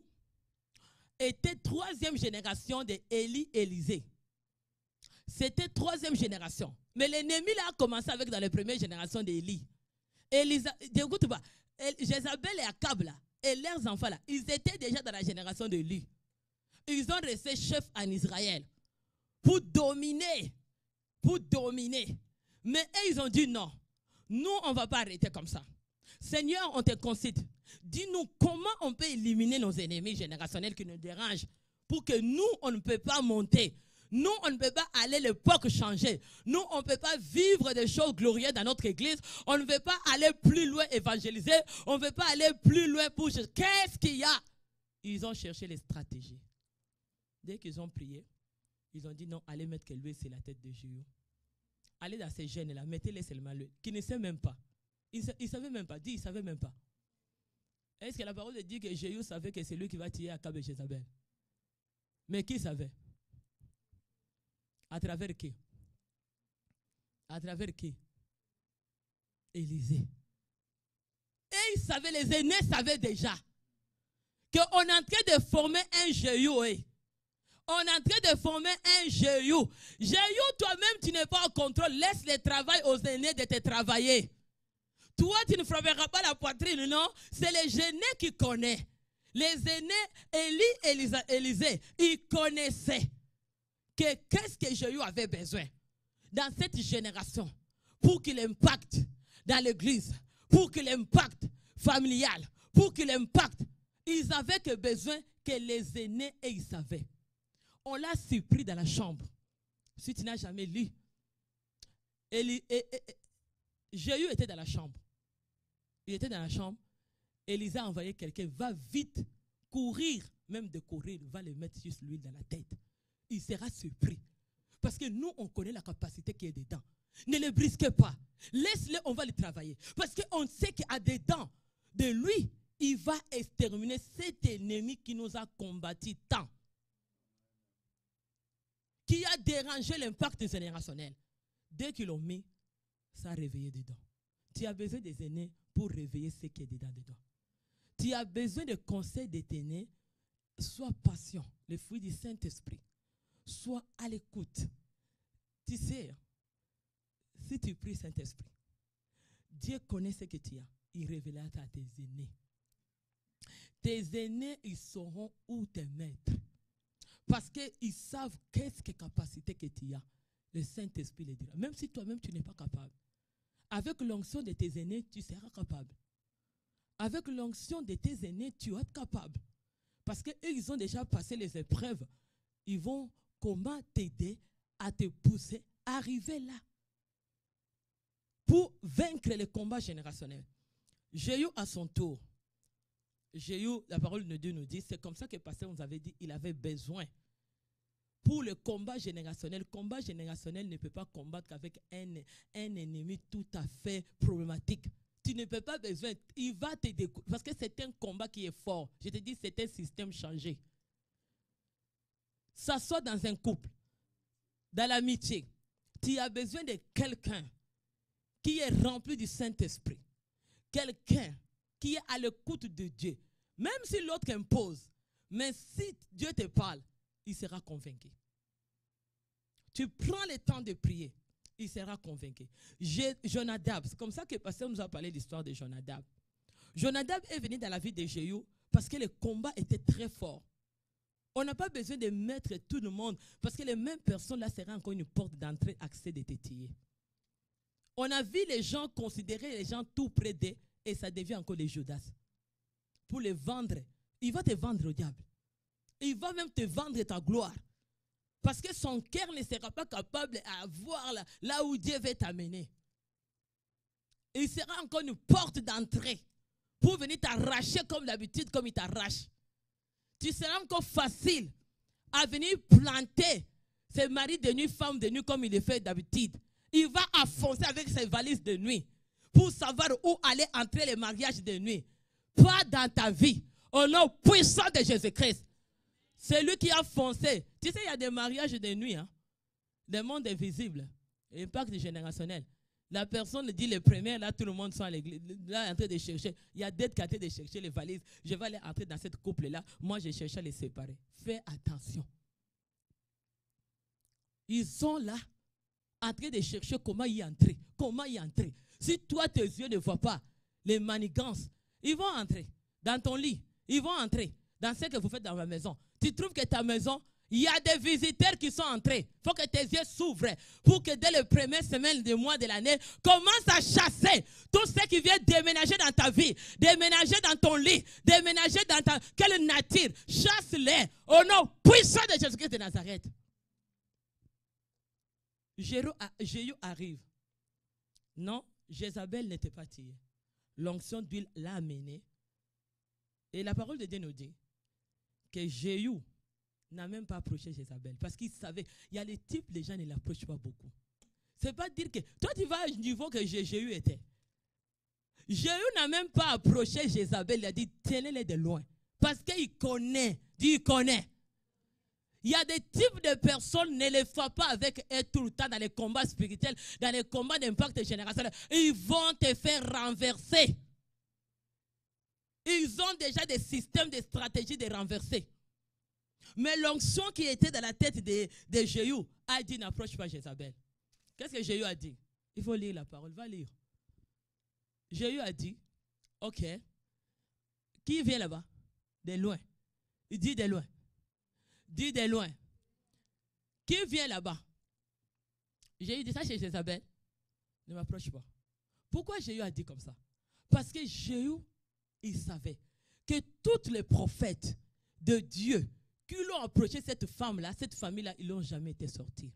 était troisième génération de Élie Élisée. C'était troisième génération. Mais l'ennemi là a commencé avec dans les premières générations d'Élie. Écoute pas, Jézabel et Akab là, et leurs enfants là, ils étaient déjà dans la génération d'Élie. Ils ont resté chefs en Israël pour dominer. Mais eux, ils ont dit non. Nous, on ne va pas arrêter comme ça. Seigneur, on te concède. Dis-nous comment on peut éliminer nos ennemis générationnels qui nous dérangent pour que nous, on ne peut pas monter. Nous, on ne peut pas aller l'époque changer. Nous, on ne peut pas vivre des choses glorieuses dans notre église. On ne veut pas aller plus loin évangéliser. On ne veut pas aller plus loin pour... Qu'est-ce qu'il y a? Ils ont cherché les stratégies. Dès qu'ils ont prié, ils ont dit non, allez mettre que lui, c'est la tête de Jéhu. Allez dans ces gènes-là, mettez-les seulement lui, qui ne sait même pas. Il ne savait même pas. Dis, il ne savait même pas. Est-ce que la parole dit que Jéhu savait que c'est lui qui va tuer Akab et Jézabel? Mais qui savait? À travers qui? À travers qui? Élisée. Et ils savaient, les aînés savaient déjà qu'on est en train de former un Jéhu. On est en train de former un Jéhu. Jéhu, toi-même, tu n'es pas au contrôle. Laisse le travail aux aînés de te travailler. Toi, tu ne frapperas pas la poitrine, non? C'est les aînés qui connaissent. Les aînés, Élisée, ils connaissaient qu'est-ce que Jéhu avait besoin dans cette génération pour qu'il impacte dans l'église, pour qu'il impacte familial, pour qu'il impacte. Ils avaient que besoin que les aînés et ils savaient. On l'a surpris dans la chambre. Si tu n'as jamais lu, Jéhu était dans la chambre. Il était dans la chambre. Élisée a envoyé quelqu'un, va vite courir, même de courir, va le mettre juste l'huile dans la tête. Il sera surpris. Parce que nous, on connaît la capacité qui est dedans. Ne le brisquez pas. Laisse-le, on va le travailler. Parce qu'on sait qu'à dedans de lui, il va exterminer cet ennemi qui nous a combattu tant. Qui a dérangé l'impact générationnel. Dès qu'ils l'ont mis, ça a réveillé dedans. Tu as besoin des aînés pour réveiller ce qui est dedans. Tu as besoin de conseils des aînés. Sois patient, le fruit du Saint-Esprit. Sois à l'écoute. Tu sais, si tu pries Saint-Esprit, Dieu connaît ce que tu as. Il révélera à tes aînés. Tes aînés, ils sauront où te mettre. Parce qu'ils savent qu'est-ce que capacité que tu as. Le Saint-Esprit le dira. Même si toi-même tu n'es pas capable. Avec l'onction de tes aînés, tu seras capable. Avec l'onction de tes aînés, tu vas être capable. Parce qu'eux, ils ont déjà passé les épreuves. Ils vont comment t'aider à te pousser, à arriver là. Pour vaincre le combat générationnel. Jéhu à son tour. Jéhu, la parole de Dieu nous dit, c'est comme ça que le pasteur nous avait dit, il avait besoin pour le combat générationnel ne peut pas combattre qu'avec un ennemi tout à fait problématique. Tu ne peux pas besoin, il va te découvrir, parce que c'est un combat qui est fort. Je te dis, c'est un système changé. Ça soit dans un couple, dans l'amitié, tu as besoin de quelqu'un qui est rempli du Saint-Esprit. Quelqu'un qui est à l'écoute de Dieu. Même si l'autre impose, mais si Dieu te parle, il sera convaincu. Tu prends le temps de prier, il sera convaincu. Jonadab, c'est comme ça que le pasteur nous a parlé de l'histoire de Jonadab. Jonadab est venu dans la vie de Jéhu parce que le combat était très fort. On n'a pas besoin de mettre tout le monde parce que les mêmes personnes là seraient encore une porte d'entrée, accès de tétiller. On a vu les gens considérer les gens tout près d'eux et ça devient encore des Judas. Pour les vendre, il va te vendre au diable. Il va même te vendre ta gloire. Parce que son cœur ne sera pas capable à voir là où Dieu veut t'amener. Il sera encore une porte d'entrée pour venir t'arracher comme d'habitude, comme il t'arrache. Tu seras encore facile à venir planter ses maris de nuit, femmes de nuit comme il le fait d'habitude. Il va affoncer avec ses valises de nuit pour savoir où aller entrer les mariages de nuit. Pas dans ta vie. Au nom puissant de Jésus-Christ. C'est lui qui a foncé. Tu sais, il y a des mariages de nuit. Hein? Le monde est visible. Impact générationnel. La personne dit le premier, là, tout le monde sont à l'église. Là, en train de chercher. Il y a d'autres qui sont en train de chercher les valises. Je vais aller entrer dans cette couple-là. Moi, je cherche à les séparer. Fais attention. Ils sont là, en train de chercher comment y entrer. Comment y entrer. Si toi, tes yeux ne voient pas les manigances, ils vont entrer dans ton lit. Ils vont entrer dans ce que vous faites dans la maison. Tu trouves que ta maison, il y a des visiteurs qui sont entrés. Il faut que tes yeux s'ouvrent pour que dès les premières semaines du mois de l'année, commence à chasser tout ce qui vient déménager dans ta vie, déménager dans ton lit, déménager dans ta... Quelle nature? Chasse-les au nom puissant de Jésus-Christ de Nazareth. Jéhu arrive. Non, Jézabel n'était pas tuée. L'onction d'huile l'a amené. Et la parole de Dieu nous dit que Jéhu n'a même pas approché Jézabel. Parce qu'il savait, il y a des types, les gens ne l'approchent pas beaucoup. Ce n'est pas dire que, toi tu vas au niveau que Jéhu était. Jéhu n'a même pas approché Jézabel, il a dit, tenez-les de loin. Parce qu'il connaît, Dieu connaît. Il y a des types de personnes, ne les fais pas avec eux tout le temps dans les combats spirituels, dans les combats d'impact générationnel. Ils vont te faire renverser. Ils ont déjà des systèmes, des stratégies de renverser. Mais l'onction qui était dans la tête de Jéhu a dit n'approche pas Jézabel. Qu'est-ce que Jéhu a dit? Il faut lire la parole, va lire. Jéhu a dit, ok, qui vient là-bas? De loin. Il dit de loin. Dit de loin. Qui vient là-bas? Jéhu dit ça chez Jézabel. Ne m'approche pas. Pourquoi Jéhu a dit comme ça? Parce que Jéhu, il savait que tous les prophètes de Dieu qui l'ont approché cette femme-là, cette famille-là, ils n'ont jamais été sortis.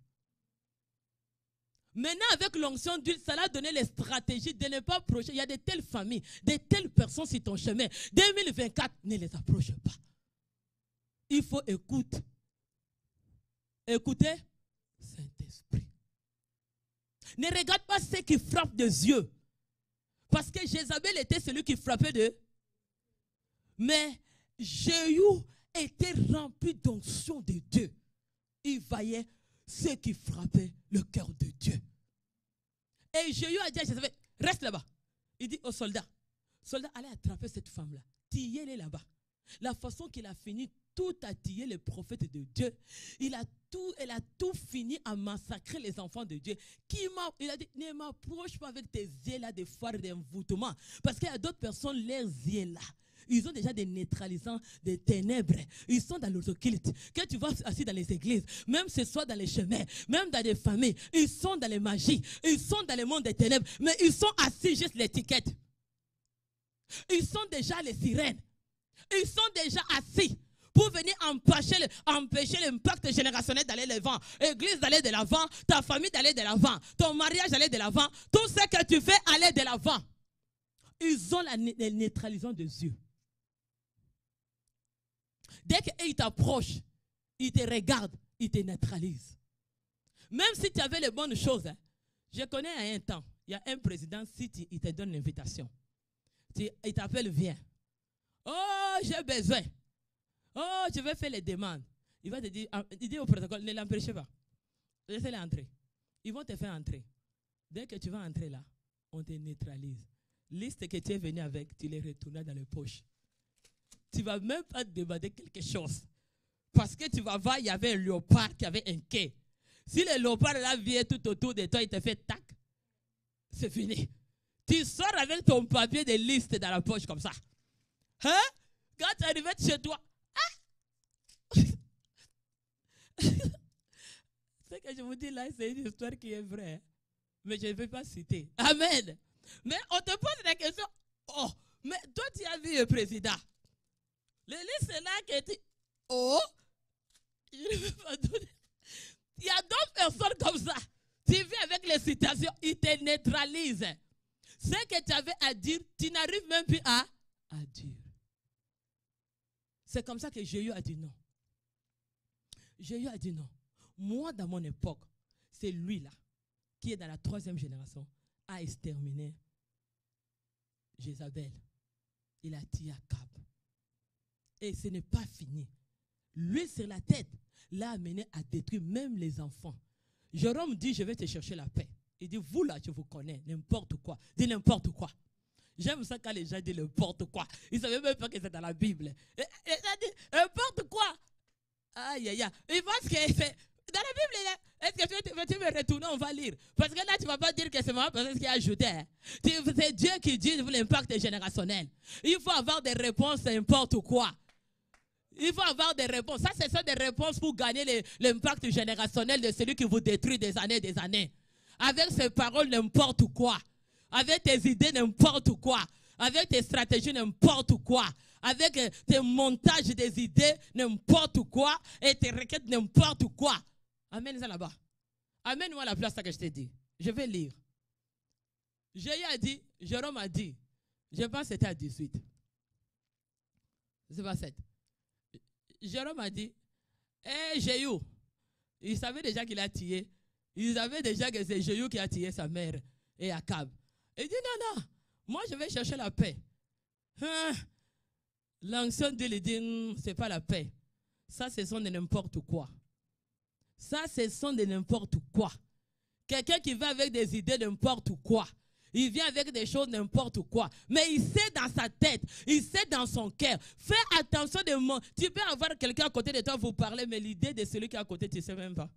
Maintenant, avec l'onction d'huile, ça a donné les stratégies de ne pas approcher. Il y a de telles familles, de telles personnes sur ton chemin. 2024, ne les approche pas. Il faut écouter. Écoutez, Saint-Esprit. Ne regarde pas ceux qui frappent des yeux. Parce que Jézabel était celui qui frappait d'eux. Mais Jéhu était rempli d'onction de Dieu. Il voyait ceux qui frappaient le cœur de Dieu. Et Jéhu a dit à Jézabel, reste là-bas. Il dit aux soldats, allez attraper cette femme-là. Tillez-les là-bas. La façon qu'il a fini tout à tiller les prophètes de Dieu, elle a tout fini à massacrer les enfants de Dieu. Il a dit, ne m'approche pas avec tes yeux là de foire d'envoûtement. Parce qu'il y a d'autres personnes, leurs yeux là, ils ont déjà des neutralisants, des ténèbres. Ils sont dans l'autoculte. Quand tu vas assis dans les églises, même ce soit dans les chemins, même dans les familles, ils sont dans les magies, ils sont dans le monde des ténèbres, mais ils sont assis juste l'étiquette. Ils sont déjà les sirènes. Ils sont déjà assis pour venir empêcher l'impact générationnel d'aller de l'avant, l'église d'aller de l'avant, ta famille d'aller de l'avant, ton mariage d'aller de l'avant, tout ce que tu fais aller de l'avant. Ils ont les neutralisants des yeux. Dès qu'ils t'approchent, ils te regardent, il te neutralise. Même si tu avais les bonnes choses, hein. Je connais à un temps, il y a un président, si il te donne une invitation, il t'appelle, viens. Oh, j'ai besoin. Oh, je vais faire les demandes. Il va te dire, il dit au protocole, ne l'empêchez pas. Laissez-les entrer. Ils vont te faire entrer. Dès que tu vas entrer là, on te neutralise. Liste que tu es venu avec, tu les retournes dans les poches. Tu ne vas même pas te demander quelque chose. Parce que tu vas voir, il y avait un léopard qui avait un quai. Si le léopard là vient tout autour de toi, il te fait tac, c'est fini. Tu sors avec ton papier de liste dans la poche comme ça. Hein? Quand tu arrives chez toi, ah! Ce que je vous dis là, c'est une histoire qui est vraie. Mais je ne vais pas citer. Amen. Mais on te pose la question, oh, mais toi tu as vu le président. Le liste là qui était, oh, je ne vais pas donner. Il y a d'autres personnes comme ça. Tu viens avec les citations, ils te neutralisent. Ce que tu avais à dire, tu n'arrives même plus à dire. C'est comme ça que Jéhu a dit non. Jéhu a dit non. Moi, dans mon époque, c'est lui là, qui est dans la 3e génération, a exterminé Jézabel. Il a tué Akab. Et ce n'est pas fini. Lui, sur la tête, l'a amené à détruire même les enfants. Jérôme dit, je vais te chercher la paix. Il dit, vous là, je vous connais, n'importe quoi. Dis n'importe quoi. J'aime ça quand les gens disent n'importe quoi. Ils ne savaient même pas que c'est dans la Bible. Et ça dit, n'importe quoi. Aïe, aïe, aïe. Ils pensent que c'est dans la Bible. Est-ce que tu veux retourner, on va lire. Parce que là, tu ne vas pas dire que c'est moi parce qu'il a ajouté. Hein. C'est Dieu qui dit l'impact générationnel. Il faut avoir des réponses à n'importe quoi. Il faut avoir des réponses. Ça, ce sont des réponses pour gagner l'impact générationnel de celui qui vous détruit des années. Avec ses paroles, n'importe quoi. Avec tes idées, n'importe quoi. Avec tes stratégies, n'importe quoi. Avec tes montages des idées, n'importe quoi. Et tes requêtes, n'importe quoi. Amène ça là-bas. Amène-moi la place que je t'ai dit. Je vais lire. Jéhu a dit, Jérôme a dit, je pense que c'était à 18. C'est pas 7. Jérôme a dit, Jéhu, il savait déjà qu'il a tué. Il savait déjà que c'est Jéhu qui a tué sa mère et Akab. Il dit, non, moi je vais chercher la paix. Hein? L'ancien Dieu lui dit, c'est pas la paix. Ça, ce sont de n'importe quoi. Ça, ce sont de n'importe quoi. Quelqu'un qui va avec des idées n'importe quoi. Il vient avec des choses n'importe quoi. Mais il sait dans sa tête, il sait dans son cœur. Fais attention de moi. Tu peux avoir quelqu'un à côté de toi, vous parler, mais l'idée de celui qui est à côté, tu ne sais même pas.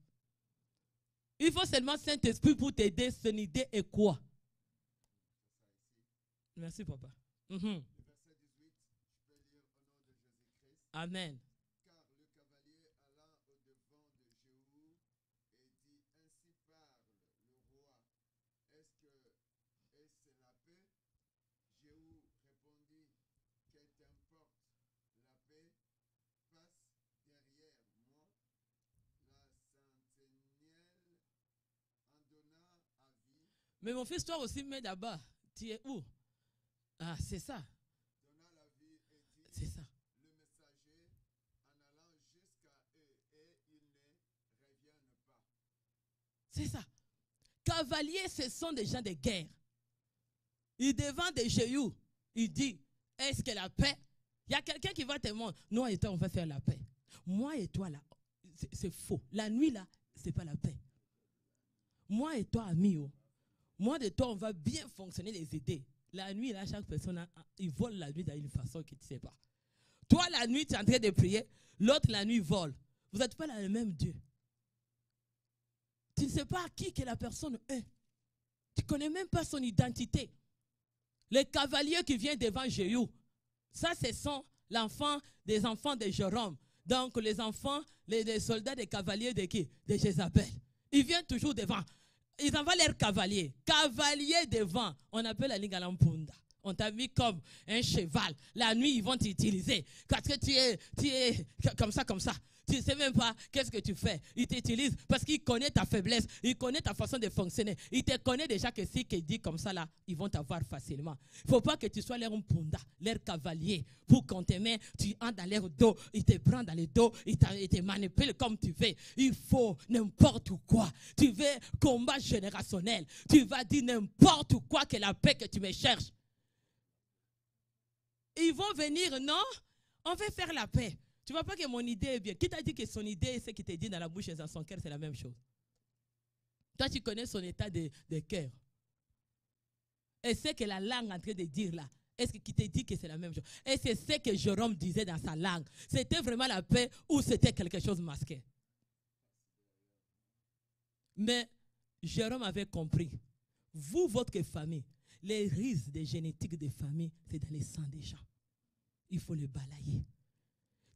Il faut seulement Saint-Esprit pour t'aider. Son idée est quoi? Merci, papa. Verset 18, je peux lire au nom de Jésus-Christ. Amen. Car le cavalier alla au-devant de Jéhu et dit, ainsi parle le roi, est-ce la paix? Jéhu répondit, qu'elle t'importe la paix, passe derrière moi. La sentinelle en donna avis. Mais mon fils, toi aussi, mets d'abord. Tu es où? Ah, c'est ça. C'est ça. Le messager en allant jusqu'à eux et ils ne reviennent pas. C'est ça. Cavaliers, ce sont des gens de guerre. Il devant de Jéhu, il dit, est-ce que la paix? Il y a quelqu'un qui va te montrer, nous et toi, on va faire la paix. Moi et toi, là, c'est faux. La nuit, là, ce n'est pas la paix. Moi et toi, amis, moi et toi, on va bien fonctionner les idées. La nuit, là, chaque personne, il vole la nuit d'une façon que tu ne sais pas. Toi, la nuit, tu es en train de prier. L'autre, la nuit, vole. Vous n'êtes pas le même Dieu. Tu ne sais pas à qui que la personne est. Tu ne connais même pas son identité. Les cavaliers qui viennent devant Jéhu, ça, ce sont des enfants de Jérôme. Donc, les enfants, les soldats des cavaliers de qui? De Jézabel. Ils viennent toujours devant. Ils envoient leurs cavaliers. Cavaliers devant. On appelle la ligue à l'Ampunda. On t'a mis comme un cheval. La nuit, ils vont t'utiliser. Parce que tu es comme ça. Tu ne sais même pas qu'est-ce que tu fais. Ils t'utilisent parce qu'ils connaissent ta faiblesse. Ils connaissent ta façon de fonctionner. Ils te connaissent déjà que si tu dis comme ça, là, ils vont t'avoir facilement. Il ne faut pas que tu sois leur punda, leur cavalier. Pour qu'on te mette, tu entres dans leur dos. Ils te prennent dans le dos. Ils te manipulent comme tu veux. Il faut n'importe quoi. Tu veux combat générationnel. Tu vas dire n'importe quoi que la paix que tu me cherches. Ils vont venir, non? On veut faire la paix. Tu ne vois pas que mon idée est bien. Qui t'a dit que son idée, ce qui te dit dans la bouche et dans son cœur, c'est la même chose? Toi, tu connais son état de cœur. Et c'est que la langue est en train de dire là, est-ce qu'il te dit que c'est la même chose? Et c'est ce que Jérôme disait dans sa langue. C'était vraiment la paix ou c'était quelque chose masqué? Mais Jérôme avait compris. Vous, votre famille, les risques de génétique des familles, c'est dans les sangs des gens. Il faut les balayer.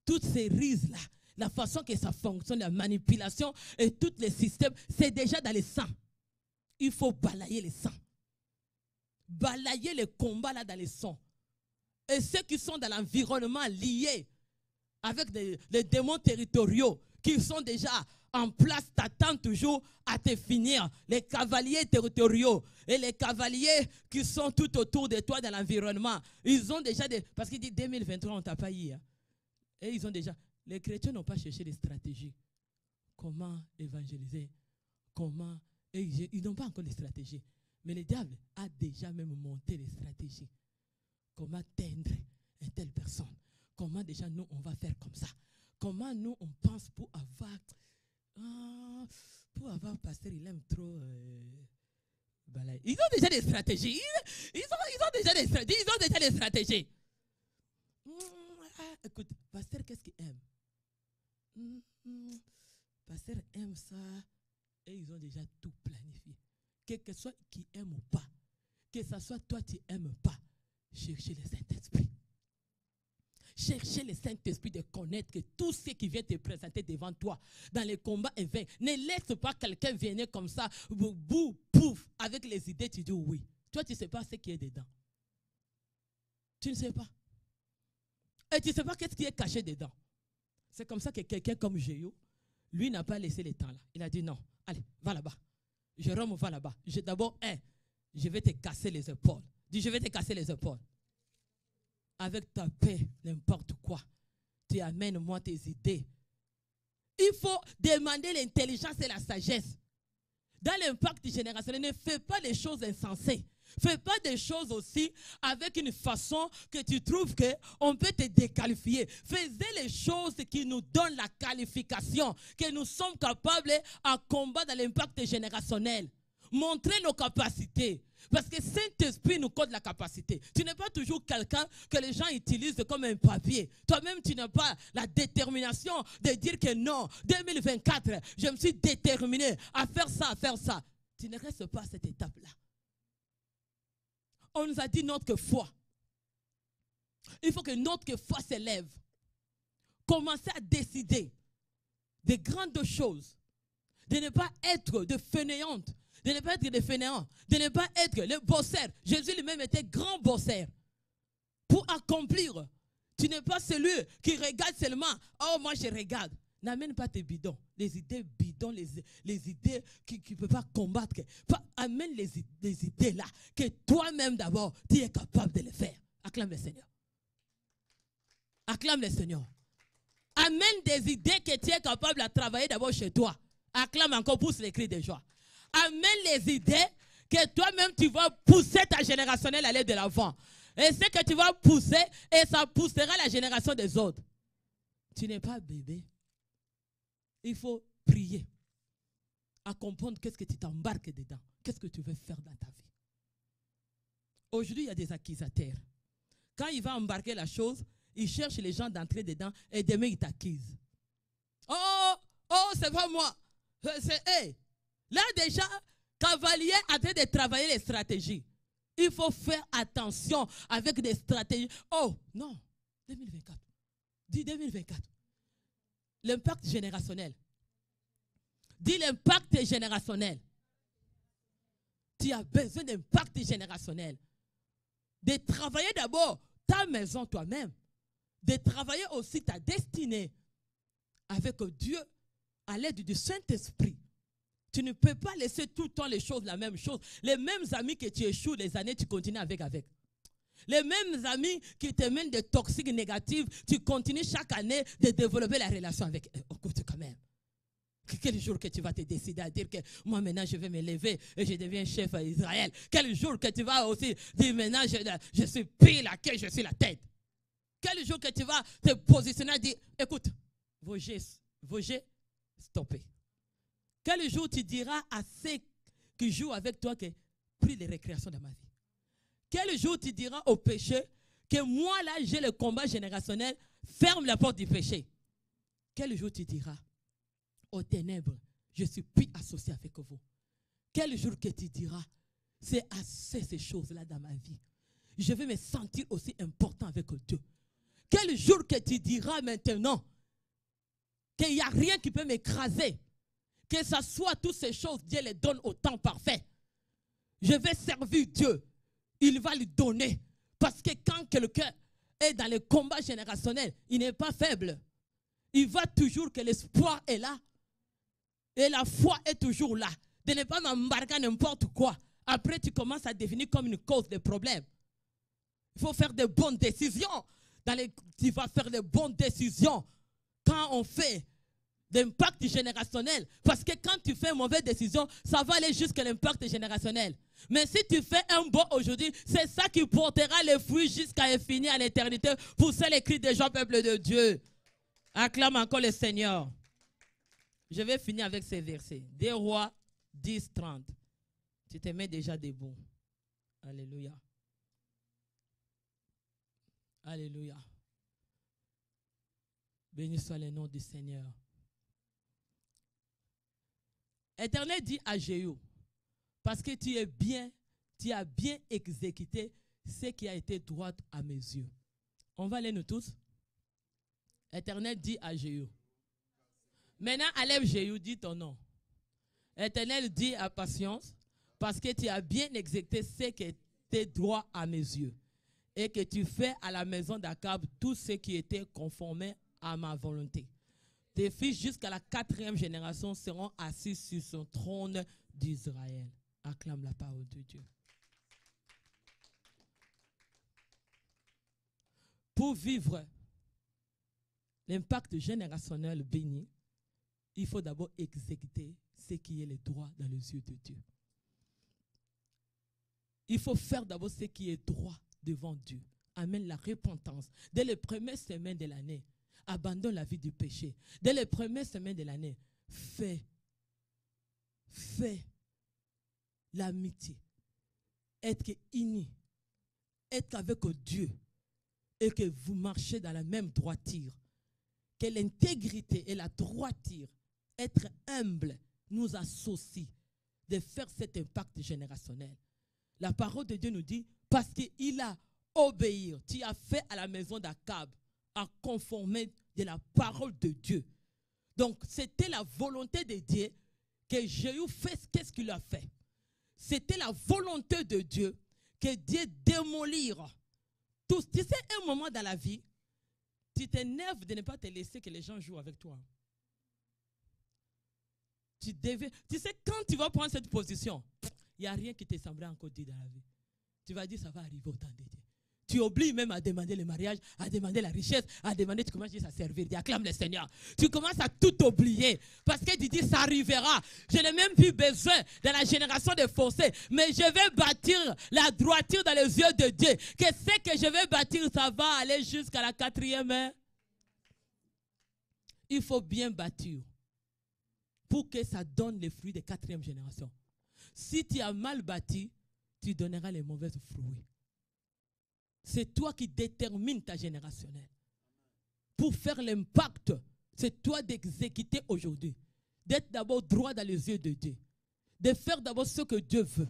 Toutes ces rises-là, la façon que ça fonctionne, la manipulation et tous les systèmes, c'est déjà dans les sangs. Il faut balayer les sangs. Balayer les combats là dans les sangs. Et ceux qui sont dans l'environnement liés avec les démons territoriaux qui sont déjà en place, t'attendent toujours à te finir. Les cavaliers territoriaux et les cavaliers qui sont tout autour de toi dans l'environnement, ils ont déjà des... Parce qu'il dit 2023, on ne t'a pas eu. Hein. Et ils ont déjà... Les chrétiens n'ont pas cherché des stratégies. Comment évangéliser? Comment... Et ils n'ont pas encore les stratégies. Mais le diable a déjà même monté les stratégies. Comment teindre une telle personne? Comment déjà nous, on va faire comme ça? Comment nous, on pense pour avoir... pasteur, il aime trop... Ils ont déjà des stratégies. Ils ont déjà des stratégies. Ils ont déjà des stratégies. Écoute, pasteur, qu'est-ce qu'il aime? Pasteur aime ça. Et ils ont déjà tout planifié. Que ce soit qui aime ou pas. Que ce soit toi qui n'aimes pas. Cherchez le Saint-Esprit. Cherchez le Saint-Esprit de connaître que tout ce qui vient te présenter devant toi dans les combats est vain. Ne laisse pas quelqu'un venir comme ça, pouf, avec les idées, tu dis oui. Toi, tu ne sais pas ce qui est dedans. Tu ne sais pas. Et tu ne sais pas qu'est-ce qui est caché dedans. C'est comme ça que quelqu'un comme Jéhu, lui n'a pas laissé le temps là. Il a dit non, allez, va là-bas. Jérôme, va là-bas. D'abord, je vais te casser les épaules. Dis, je vais te casser les épaules. Avec ta paix, n'importe quoi. Tu amènes moi tes idées. Il faut demander l'intelligence et la sagesse. Dans l'impact générationnel, ne fais pas les choses insensées. Fais pas des choses aussi avec une façon que tu trouves qu'on peut te déqualifier. Faisez les choses qui nous donnent la qualification, que nous sommes capables à combattre dans l'impact générationnel. Montrez nos capacités. Parce que Saint-Esprit nous code la capacité. Tu n'es pas toujours quelqu'un que les gens utilisent comme un papier. Toi-même, tu n'as pas la détermination de dire que non, 2024, je me suis déterminé à faire ça, à faire ça. Tu ne restes pas à cette étape-là. On nous a dit notre foi. Il faut que notre foi s'élève. Commencez à décider de grandes choses. De ne pas être de fainéantes. De ne pas être des fainéants. De ne pas être les bosseurs. Jésus lui-même était grand bosseur. Pour accomplir. Tu n'es pas celui qui regarde seulement. Oh, moi je regarde. N'amène pas tes bidons. Les idées bidons, les idées qui ne peuvent pas combattre. Amène les idées là. Que toi-même d'abord, tu es capable de les faire. Acclame le Seigneur. Acclame le Seigneur. Amène des idées que tu es capable de travailler d'abord chez toi. Acclame encore, pousse les cris de joie. Amène les idées que toi-même tu vas pousser ta générationnelle à aller de l'avant. Et ce que tu vas pousser, et ça poussera la génération des autres. Tu n'es pas bébé. Il faut prier. À comprendre qu'est-ce que tu t'embarques dedans. Qu'est-ce que tu veux faire dans ta vie. Aujourd'hui, il y a des accusateurs. Quand il va embarquer la chose, il cherche les gens d'entrer dedans et demain il t'accuse. Oh, c'est pas moi. C'est là déjà, cavalier a train de travailler les stratégies. Il faut faire attention avec des stratégies. Oh, non, 2024. Dis 2024. L'impact générationnel. Dis l'impact générationnel. Tu as besoin d'impact générationnel. de travailler d'abord ta maison toi-même, de travailler aussi ta destinée avec Dieu à l'aide du Saint-Esprit. Tu ne peux pas laisser tout le temps les choses, la même chose. Les mêmes amis que tu échoues les années, tu continues avec. Les mêmes amis qui te mènent des toxiques négatives, tu continues chaque année de développer la relation avec eux. Écoute quand même. Quel jour que tu vas te décider à dire que moi maintenant je vais me lever et je deviens chef à Israël. Quel jour que tu vas aussi dire maintenant je suis pile la queue, je suis la tête. Quel jour que tu vas te positionner et dire écoute, vos jets, stoppez. Quel jour tu diras à ceux qui jouent avec toi que pris de récréation dans ma vie. Quel jour tu diras au péché que moi là j'ai le combat générationnel, ferme la porte du péché. Quel jour tu diras aux ténèbres, je suis plus associé avec vous. Quel jour que tu diras, c'est assez ces choses-là dans ma vie. Je vais me sentir aussi important avec Dieu. Quel jour que tu diras maintenant qu'il n'y a rien qui peut m'écraser, que ce soit toutes ces choses, Dieu les donne au temps parfait. Je vais servir Dieu. Il va lui donner. Parce que quand quelqu'un est dans le combat générationnel, il n'est pas faible. Il va toujours que l'espoir est là. Et la foi est toujours là. De ne pas m'embarquer n'importe quoi. Après, tu commences à devenir comme une cause de problème. Il faut faire de bonnes décisions. Tu vas faire de bonnes décisions quand on fait l'impact générationnel. Parce que quand tu fais une mauvaise décision, ça va aller jusqu'à l'impact générationnel. Mais si tu fais un bon aujourd'hui, c'est ça qui portera les fruits jusqu'à l'infini, à l'éternité. Poussez les cris des gens, peuple de Dieu. Acclame encore le Seigneur. Je vais finir avec ces versets. 2 Rois 10, 30. Tu te mets déjà debout. Alléluia. Alléluia. Béni soit le nom du Seigneur. Éternel dit à Jéhu, parce que tu as bien exécuté ce qui a été droit à mes yeux. On va aller nous tous. Éternel dit à Jéhu. Maintenant, enlève Jéhu, dis ton nom. Éternel dit à Patience, parce que tu as bien exécuté ce qui était droit à mes yeux. Et que tu fais à la maison d'Akab tout ce qui était conforme à ma volonté. Tes fils jusqu'à la 4e génération seront assis sur son trône d'Israël. Acclame la parole de Dieu. Pour vivre l'impact générationnel béni, il faut d'abord exécuter ce qui est le droit dans les yeux de Dieu. Il faut faire d'abord ce qui est droit devant Dieu. Amène la repentance. Dès les premières semaines de l'année, abandonne la vie du péché. Dès les premières semaines de l'année, fais l'amitié. Être unis. Être avec Dieu. Et que vous marchez dans la même droiture. Que l'intégrité et la droiture, être humble, nous associe de faire cet impact générationnel. La parole de Dieu nous dit, parce qu'il a obéi, tu as fait à la maison d'Akab, à conformer de la parole de Dieu. Donc, c'était la volonté de Dieu que Jéhu fasse qu'est-ce qu'il a fait. C'était la volonté de Dieu que Dieu démolira tout. Tu sais, un moment dans la vie, tu t'énerves de ne pas te laisser que les gens jouent avec toi. Tu sais, quand tu vas prendre cette position, il n'y a rien qui te semblera encore dire dans la vie. Tu vas dire, ça va arriver au temps de Dieu. Tu oublies même à demander le mariage, à demander la richesse, à demander, tu commences juste à servir. Tu acclames le Seigneur. Tu commences à tout oublier. Parce que tu dis, ça arrivera. Je n'ai même plus besoin de la génération des forcés. Mais je vais bâtir la droiture dans les yeux de Dieu. Que ce que je vais bâtir, ça va aller jusqu'à la 4e. Il faut bien bâtir pour que ça donne les fruits de 4e génération. Si tu as mal bâti, tu donneras les mauvais fruits. C'est toi qui détermines ta générationnelle. Pour faire l'impact, c'est toi d'exécuter aujourd'hui. D'être d'abord droit dans les yeux de Dieu. De faire d'abord ce que Dieu veut.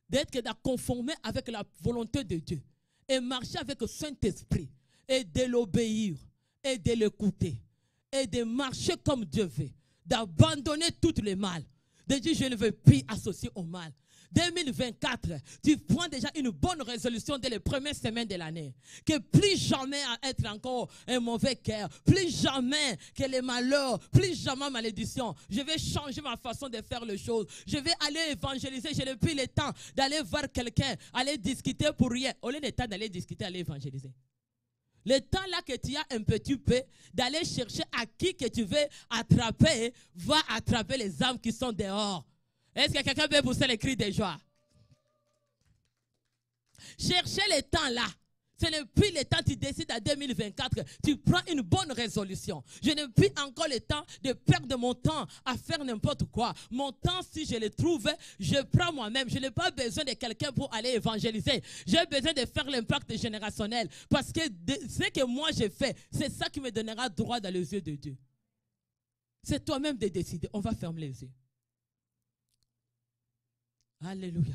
D'être conformé avec la volonté de Dieu. Et marcher avec le Saint-Esprit. Et de l'obéir. Et de l'écouter. Et de marcher comme Dieu veut. D'abandonner tout le mal. De dire je ne veux plus associer au mal. 2024, tu prends déjà une bonne résolution dès les premières semaines de l'année. Que plus jamais à être encore un mauvais cœur, plus jamais que les malheurs, plus jamais malédiction. Je vais changer ma façon de faire les choses. Je vais aller évangéliser. Je n'ai plus le temps d'aller voir quelqu'un, aller discuter pour rien. Au lieu de temps d'aller discuter, aller évangéliser. Le temps là que tu as un petit peu d'aller chercher à qui que tu veux attraper, va attraper les âmes qui sont dehors. Est-ce que quelqu'un peut pousser les cris de joie? Cherchez le temps là. Ce n'est plus le temps, tu décides à 2024, tu prends une bonne résolution. Je n'ai plus encore le temps de perdre mon temps à faire n'importe quoi. Mon temps, si je le trouve, je prends moi-même. Je n'ai pas besoin de quelqu'un pour aller évangéliser. J'ai besoin de faire l'impact générationnel. Parce que ce que moi j'ai fait, c'est ça qui me donnera droit dans les yeux de Dieu. C'est toi-même de décider. On va fermer les yeux. Alléluia.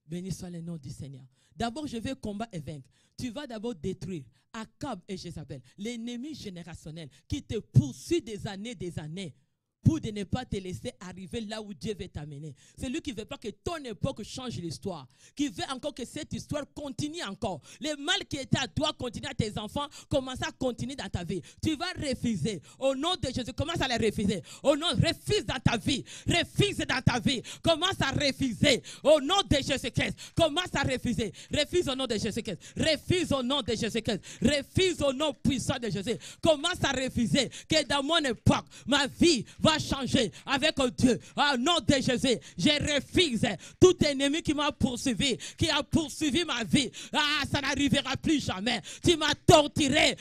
Béni soit le nom du Seigneur. D'abord, je vais combattre et vaincre. Tu vas d'abord détruire Akab et Jézabel, l'ennemi générationnel qui te poursuit des années pour de ne pas te laisser arriver là où Dieu veut t'amener. C'est lui qui ne veut pas que ton époque change l'histoire, qui veut encore que cette histoire continue encore. Le mal qui était à toi continue à tes enfants, commence à continuer dans ta vie. Tu vas refuser. Au nom de Jésus, commence à les refuser. Au nom, refuse dans ta vie. Refuse dans ta vie. Commence à refuser. Au nom de Jésus-Christ, commence à refuser. Refuse au nom de Jésus-Christ. Refuse au nom de Jésus-Christ. Refuse au nom puissant de Jésus. Commence à refuser que dans mon époque, ma vie va changer avec Dieu. Au nom de Jésus, je refuse tout ennemi qui m'a poursuivi, qui a poursuivi ma vie. Ah, ça n'arrivera plus jamais. Tu m'as torturé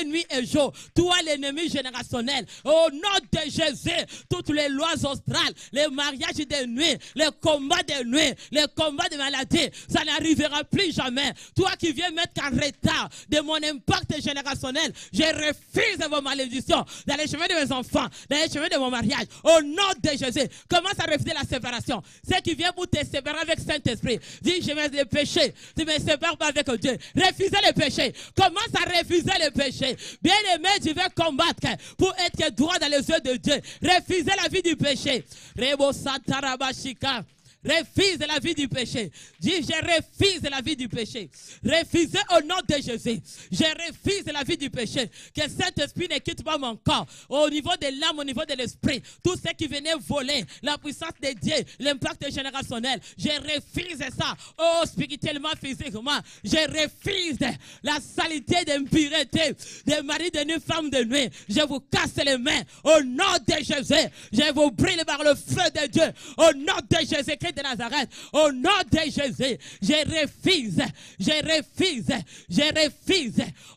nuit et jour. Toi, l'ennemi générationnel, au nom de Jésus, toutes les lois australes, les mariages de nuit, les combats de nuit, les combats de maladie, ça n'arrivera plus jamais. Toi qui viens mettre en retard de mon impact générationnel, je refuse vos malédictions dans les chemins de mes enfants, dans les chemins de mon mariage. Au nom de Jésus, commence à refuser la séparation. Ce qui vient pour te séparer avec Saint-Esprit, dis je mets le péché, tu ne me sépares pas avec Dieu. Refusez le péché. Commence à refuser le péché. Bien aimé, tu veux combattre pour être droit dans les yeux de Dieu. Refusez la vie du péché. Rebo Santarabashika. Refuse la vie du péché. Dis, je refuse la vie du péché. Refusez au nom de Jésus. Je refuse la vie du péché. Que Saint-Esprit ne quitte pas mon corps. Au niveau de l'âme, au niveau de l'esprit. Tout ce qui venait voler la puissance de Dieu, l'impact générationnel. Je refuse ça. Oh, spirituellement, physiquement. Je refuse la saleté d'impureté des maris de nuit, femmes de nuit. Je vous casse les mains. Au nom de Jésus. Je vous brûle par le feu de Dieu. Au nom de Jésus de Nazareth, au nom de Jésus, je refuse,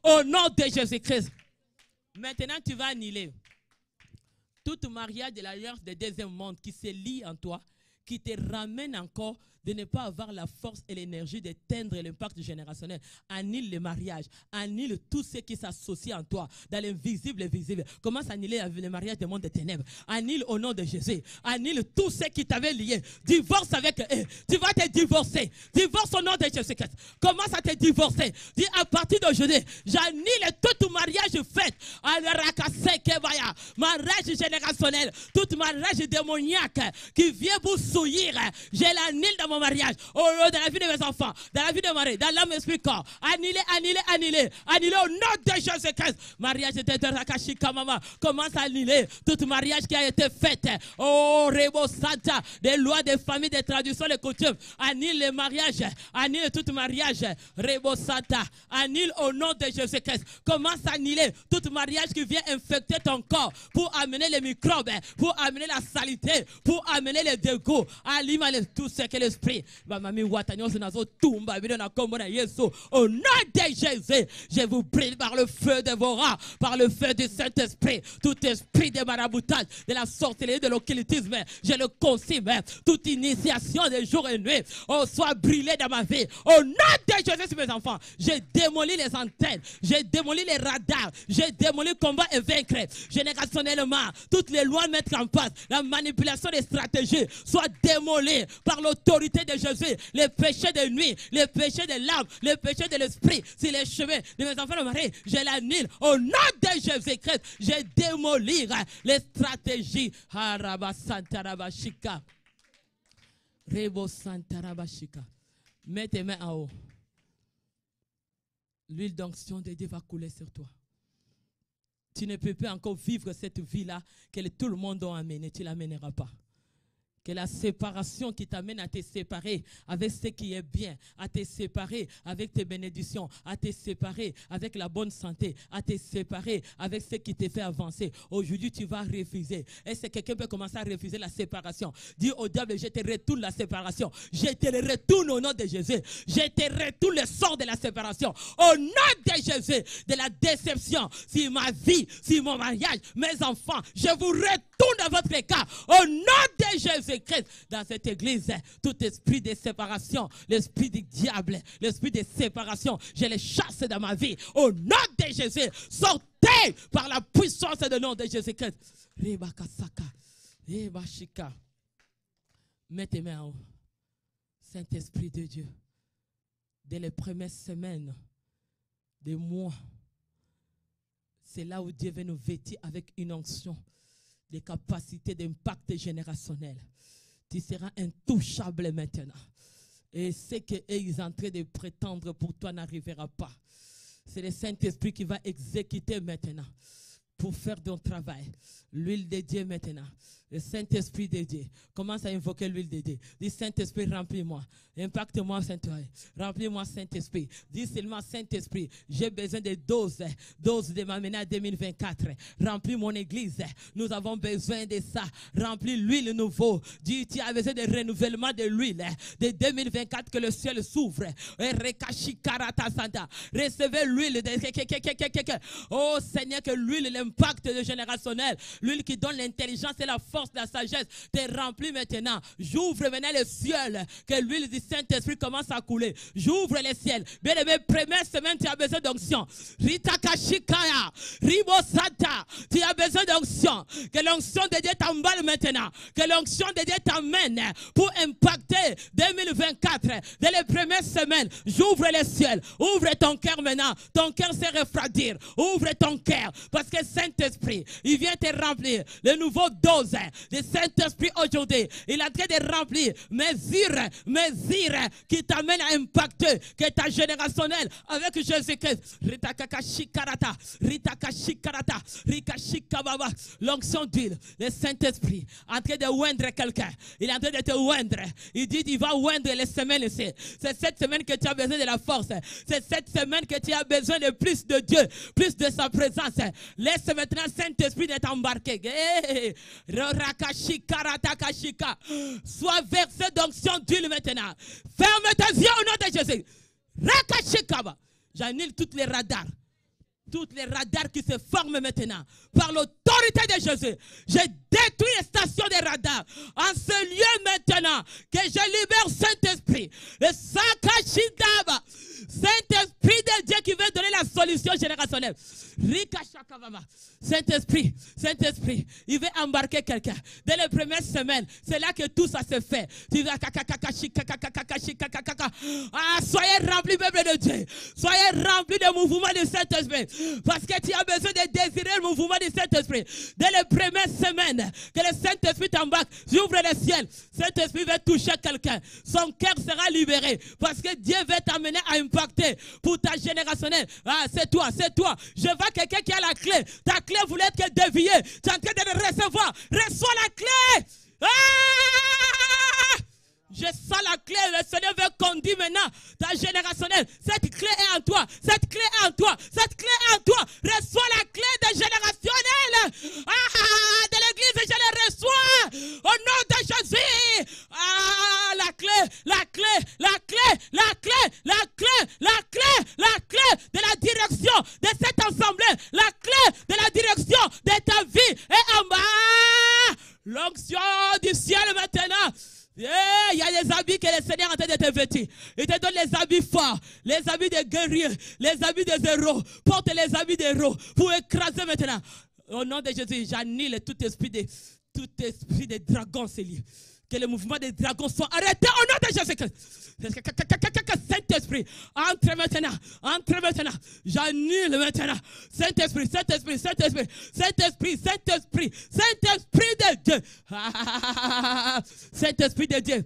au nom de Jésus-Christ. Maintenant, tu vas annuler tout mariage de l'alliance des deuxième monde qui se lie en toi, qui te ramène encore de ne pas avoir la force et l'énergie d'éteindre l'impact générationnel. Annule le mariage, annule tout ce qui s'associe en toi, dans l'invisible et visible. Commence à annuler le mariage des mondes des ténèbres. Annule au nom de Jésus. Annule tout ce qui t'avait lié. Divorce avec eux. Tu vas te divorcer. Divorce au nom de Jésus-Christ. Commence à te divorcer. Dis à partir d'aujourd'hui, j'annule tout mariage fait. Mariage générationnel. Tout mariage démoniaque qui vient vous souillir. Je l'annule dans mon mariage, dans la vie de mes enfants, dans la vie de Marie, dans l'âme, esprit, corps. Annulez au nom de Jésus-Christ. Mariage de Rakashika, maman. Commence à annuler tout mariage qui a été fait. Oh, Rebo Santa, des lois, des familles, des traditions, des coutumes. Annule les mariages, annule tout mariage. Rebo Santa, annule au nom de Jésus-Christ. Commence à annuler tout mariage qui vient infecter ton corps pour amener les microbes, pour amener la saleté, pour amener les dégoûts. Allume tout ce que l'esprit. Au nom de Jésus, je vous brûle par le feu de vos rats, par le feu du Saint-Esprit. Tout esprit de maraboutage, de la sorcellerie, de l'occultisme, je le consume. Toute initiation de jour et nuit, soit brûlée dans ma vie. Au nom de Jésus, sur mes enfants, j'ai démoli les antennes, j'ai démoli les radars, j'ai démoli le combat et vaincre. Générationnellement, toutes les lois mettre en place, la manipulation des stratégies, soit démolie par l'autorité de Jésus. Les péchés de nuit, les péchés de l'âme, les péchés de l'esprit, c'est les chemins de mes enfants de Marie. Je l'annule au nom de Jésus-Christ. Je démolir les stratégies. Rebo Santarabashika. Mets tes mains en haut. L'huile d'onction de Dieu va couler sur toi. Tu ne peux pas encore vivre cette vie-là que tout le monde a amené. Tu ne l'amèneras pas. Que la séparation qui t'amène à te séparer avec ce qui est bien, à te séparer avec tes bénédictions, à te séparer avec la bonne santé, à te séparer avec ce qui te fait avancer. Aujourd'hui, tu vas refuser. Est-ce que quelqu'un peut commencer à refuser la séparation? Dis au diable, je te retourne la séparation. Je te le retourne au nom de Jésus. Je te retourne le sort de la séparation. Au nom de Jésus, de la déception, sur ma vie, sur mon mariage, mes enfants, je vous retourne dans votre cas. Au nom de Jésus. Dans cette église, tout esprit de séparation, l'esprit du diable, l'esprit de séparation, je les chasse dans ma vie. Au nom de Jésus, sortez par la puissance du nom de Jésus-Christ. Mets tes mains en haut. Saint-Esprit de Dieu, dès les premières semaines des mois, c'est là où Dieu veut nous vêtir avec une onction, des capacités d'impact générationnel. Tu seras intouchable maintenant. Et ce qu'ils sont en train de prétendre pour toi n'arrivera pas. C'est le Saint-Esprit qui va exécuter maintenant pour faire ton travail. L'huile de Dieu maintenant. Le Saint-Esprit de Dieu. Commence à invoquer l'huile de Dieu. Dis Saint-Esprit, remplis-moi. Impacte-moi, Saint-Esprit. Remplis-moi, Saint-Esprit. Dis seulement Saint-Esprit. J'ai besoin de doses de m'amener à 2024. Remplis mon église. Nous avons besoin de ça. Remplis l'huile nouveau. Dis, tu as besoin de renouvellement de l'huile. De 2024, que le ciel s'ouvre. Recevez l'huile. Oh Seigneur, que l'huile, l'impact de générationnel. L'huile qui donne l'intelligence et la force de la sagesse t'est remplie maintenant. J'ouvre maintenant le ciel, que l'huile du Saint-Esprit commence à couler. J'ouvre le ciel. Bien aimé, première semaine, tu as besoin d'onction. Ritakashikaya, Ribosata, tu as besoin d'onction. Que l'onction de Dieu t'emballe maintenant. Que l'onction de Dieu t'amène pour impacter 2024. Dès les premières semaines, j'ouvre le ciel. Ouvre ton cœur maintenant. Ton cœur s'est refroidir. Ouvre ton cœur. Parce que Saint-Esprit, il vient te remplir. Le nouveau dose de Saint-Esprit aujourd'hui. Il est en train de remplir mesure qui t'amène à impacter que ta générationnelle avec Jésus-Christ. Ritakakashikarata, Ritakashikarata, Rikashikababa. L'onction d'huile, le Saint-Esprit en train de oindre quelqu'un. Il est en train de te oindre. Il dit il va oindre les semaines ici. C'est cette semaine que tu as besoin de la force. C'est cette semaine que tu as besoin de plus de Dieu, plus de sa présence. Laisse maintenant Saint-Esprit d'être embarqué. Sois versé d'onction d'huile maintenant. Ferme tes yeux au nom de Jésus. J'annule toutes les radars. Toutes les radars qui se forment maintenant par l'autorité de Jésus. Je détruis les stations de radars en ce lieu maintenant que je libère Saint-Esprit. Le Sakashidaba. Saint-Esprit de Dieu qui veut donner la solution générationnelle. Saint-Esprit, Saint-Esprit, il veut embarquer quelqu'un. Dès les premières semaines, c'est là que tout ça se fait. Soyez remplis, peuple de Dieu. Soyez remplis de mouvement du Saint-Esprit. Parce que tu as besoin de désirer le mouvement du Saint-Esprit. Dès les premières semaines, que le Saint-Esprit t'embarque, j'ouvre le ciel. Saint-Esprit veut toucher quelqu'un. Son cœur sera libéré. Parce que Dieu veut t'amener à impacter pour ta générationnelle. Ah, c'est toi, c'est toi. Je vois quelqu'un qui a la clé. Ta clé voulait être déviée. Tu es en train de le recevoir. Reçois la clé. Ah! Je sens la clé. Le Seigneur veut conduire maintenant ta générationnelle. Cette clé est en toi. Cette clé est en toi. Cette clé est en toi. Reçois la clé de générationnelle. Ah, de l'église, je la reçois. Au nom de Jésus. Ah, la clé, la clé, la clé, la clé, la clé, la clé, la clé de la direction de cette assemblée. La clé de la direction de ta vie est en bas. L'onction du ciel maintenant. Il y a des habits que le Seigneur est en train de te vêtir. Il te donne les habits forts, les habits des guerriers, les habits des héros. Porte les habits des héros pour écraser maintenant. Au nom de Jésus, j'annule tout esprit de dragon, c'est lié. Que le mouvement des dragons soit arrêté au nom de Jésus-Christ. Saint-Esprit, entre maintenant. J'annule maintenant. Saint-Esprit, Saint-Esprit, Saint-Esprit, Saint-Esprit, Saint-Esprit, Saint-Esprit de Dieu. Saint-Esprit de Dieu.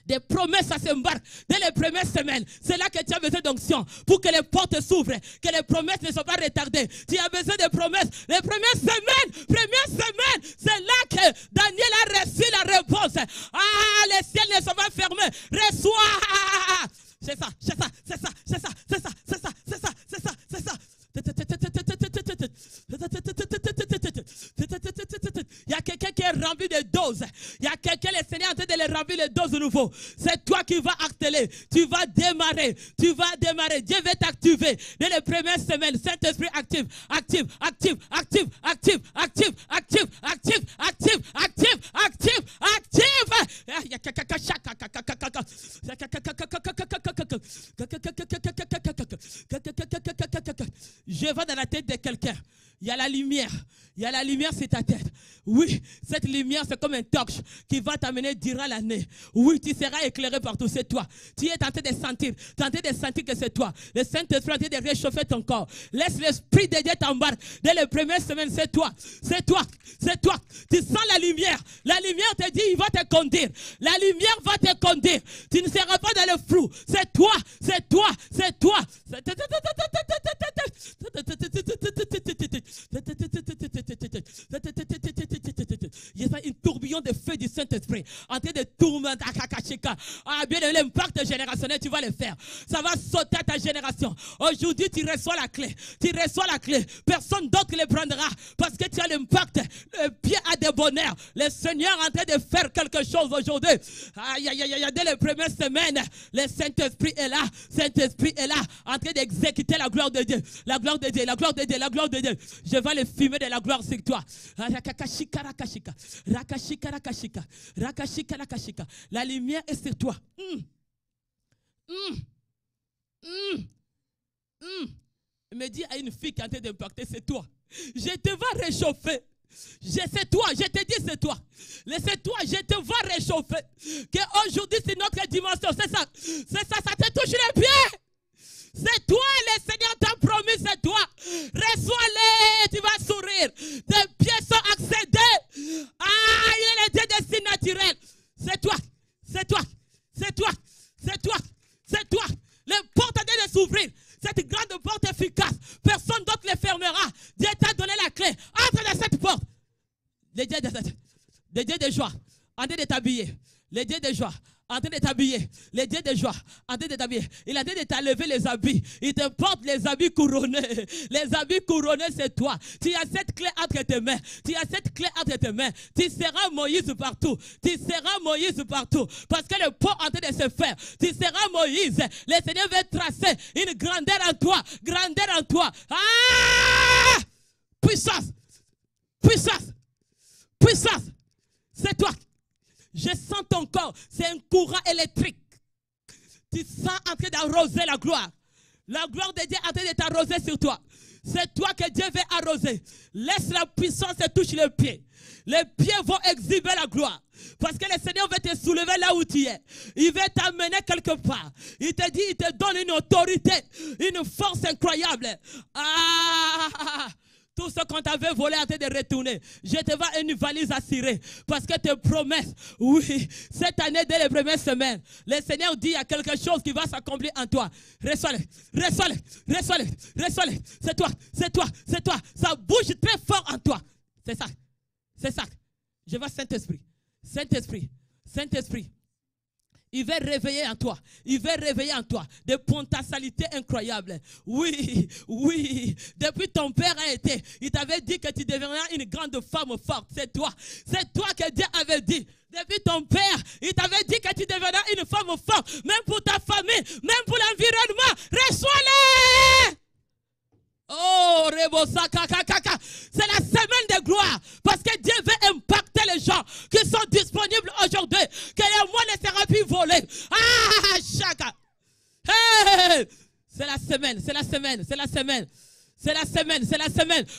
Des promesses, ça s'embarque dès les premières semaines. C'est là que tu as besoin d'onction pour que les portes s'ouvrent, que les promesses ne soient pas retardées. Tu as besoin de promesses. Les premières semaines, c'est là que Daniel a reçu la réponse. Ah, les ciels ne sont pas fermés. Reçois. C'est ça. Il y a quelqu'un qui est rempli de doses. Il y a quelqu'un, le Seigneur est en train de les remplir les doses de nouveau. C'est toi qui vas acteler. Tu vas démarrer. Dieu va t'activer dès les premières semaines. Saint-Esprit active. Je vais dans la tête de quelqu'un. Il y a la lumière. Il y a la lumière sur ta tête. Oui, cette lumière, c'est comme un torche qui va t'amener durant l'année. Oui, tu seras éclairé partout. C'est toi. Tu es en train de sentir. Tu es en train de sentir que c'est toi. Le Saint-Esprit est en train de réchauffer ton corps. Laisse l'Esprit de Dieu t'embarquer. Dès les premières semaines, c'est toi. Tu sens la lumière. La lumière te dit, il va te conduire. La lumière va te conduire. Tu ne seras pas dans le flou. C'est toi. Il y a une tourbillon de feu du Saint-Esprit en train de tourmenter. Ah, bien, l'impact générationnel, tu vas le faire. Ça va sauter à ta génération. Aujourd'hui, tu reçois la clé. Personne d'autre ne le prendra parce que tu as l'impact. Le pied à des bonheurs. Le Seigneur est en train de faire quelque chose aujourd'hui. Aïe, dès les premières semaines, le Saint-Esprit est là. En train d'exécuter la gloire de Dieu. La gloire de Dieu. Je vais le fumer de la gloire sur toi. La lumière est sur toi. Il me dit à une fille qui est en train d'impacter, c'est toi. Je te vais réchauffer. C'est toi, je te dis c'est toi. C'est toi, je te vais réchauffer. Qu'aujourd'hui c'est notre dimension, c'est ça, ça te touche les pieds. C'est toi, le Seigneur t'a promis, c'est toi. Reçois-les, tu vas sourire. Tes pieds sont accédés. Ah, il est le Dieu des signes naturels. C'est toi. Les portes viennent de s'ouvrir. Cette grande porte efficace, personne d'autre ne les fermera. Dieu t'a donné la clé. Entre dans cette porte. Les dieux de joie, en train de t'habiller. Les dieux de joie, en train de t'habiller. Les dieux de joie, en train de t'habiller. Il a dit de t'enlever les habits. Il te porte les habits couronnés. Les habits couronnés, c'est toi. Tu as cette clé entre tes mains. Tu seras Moïse partout. Parce que le pont est en train de se faire. Tu seras Moïse. Le Seigneur va tracer une grandeur en toi. Ah! Puissance. C'est toi. Je sens ton corps. C'est un courant électrique. Tu sens en train d'arroser la gloire. La gloire de Dieu est en train de t'arroser sur toi. C'est toi que Dieu veut arroser. Laisse la puissance te toucher les pieds. Les pieds vont exhiber la gloire. Parce que le Seigneur veut te soulever là où tu es. Il veut t'amener quelque part. Il te dit, il te donne une autorité, une force incroyable. Ah! Tout ce qu'on t'avait volé en train de retourner. Je te vends une valise assurée. Parce que tes promesses, oui, cette année, dès les premières semaines, le Seigneur dit, il y a quelque chose qui va s'accomplir en toi. Reçois-le. C'est toi. Ça bouge très fort en toi. C'est ça. Je vois Saint-Esprit. Il va réveiller en toi. Des potentialités incroyables. Oui. Depuis ton père a été, il t'avait dit que tu deviendras une grande femme forte. C'est toi que Dieu avait dit. Depuis ton père, il t'avait dit que tu deviendras une femme forte. Même pour ta famille, même pour l'environnement. Reçois-les! Oh, c'est la semaine de gloire. Parce que Dieu veut impacter les gens qui sont disponibles aujourd'hui. Que les mois ne seront plus volés. Ah, chacun. Hey, c'est la semaine.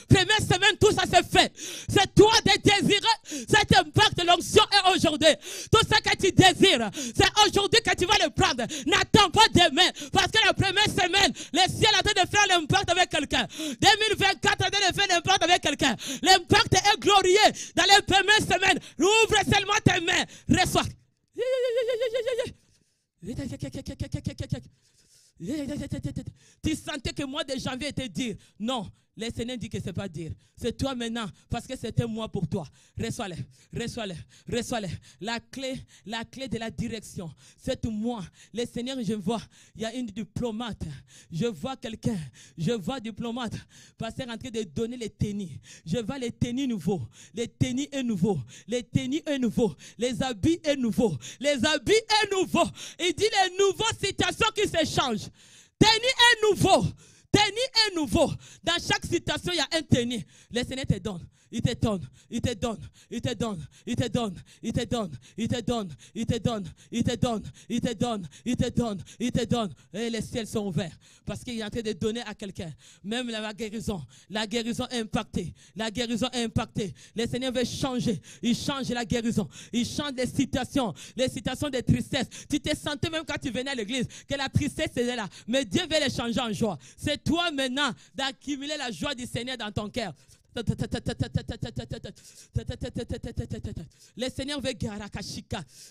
Première semaine, tout ça se fait. C'est toi de désirer cet impact de l'onction est aujourd'hui. Tout ce que tu désires, c'est aujourd'hui que tu vas le prendre. N'attends pas demain. Parce que la première semaine, le ciel a train de faire l'impact avec quelqu'un. 2024 a train de faire l'impact avec quelqu'un. L'impact est glorieux dans les premières semaines. Ouvre seulement tes mains. Reçois. Tu sentais que moi de janvier était dire. Non, le Seigneur dit que ce n'est pas dire. C'est toi maintenant, parce que c'était moi pour toi. Reçois-le, reçois-le, reçois-le. La clé de la direction, c'est moi. Le Seigneur, je vois, il y a une diplomate. Je vois quelqu'un, je vois diplomate. Pasteur en train de donner les tennis. Je vois les tennis nouveaux. Les tennis est nouveau. Les tennis est nouveau. Les habits est nouveau. Les habits est nouveau. Il dit les nouvelles situations qui se changent. Tennis est nouveau. Tennis est nouveau. Dans chaque situation, il y a un tennis. Le Seigneur te donne. Il te donne, il te donne, il te donne, il te donne, il te donne, il te donne, il te donne, il te donne, il te donne, il te donne, il te donne. Et les ciels sont ouverts. Parce qu'il est en train de donner à quelqu'un. Même la guérison est impactée. La guérison est impactée. Le Seigneur veut changer. Il change la guérison. Il change les situations de tristesse. Tu te sentais même quand tu venais à l'église que la tristesse était là. Mais Dieu veut les changer en joie. C'est toi maintenant d'accumuler la joie du Seigneur dans ton cœur. Le Seigneur veut guérir.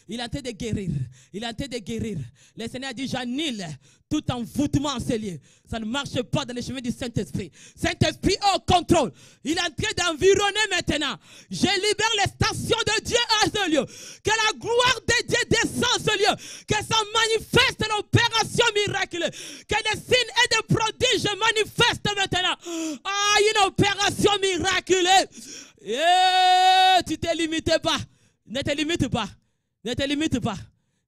Il est en train de guérir. Il est en train de guérir. Le Seigneur a dit, j'annule tout envoûtement en ces lieux. Ça ne marche pas dans les chemins du Saint-Esprit. Saint-Esprit est au contrôle. Il est en train d'environner maintenant. Je libère les stations de Dieu à ce lieu. Que la gloire de Dieu descend à ce lieu. Que ça manifeste l'opération miraculeuse. Que des signes et des prodiges manifestent maintenant. Ah, une opération miraculeuse. Yeah, tu ne te limites pas. Ne te limite pas. Ne te limite pas.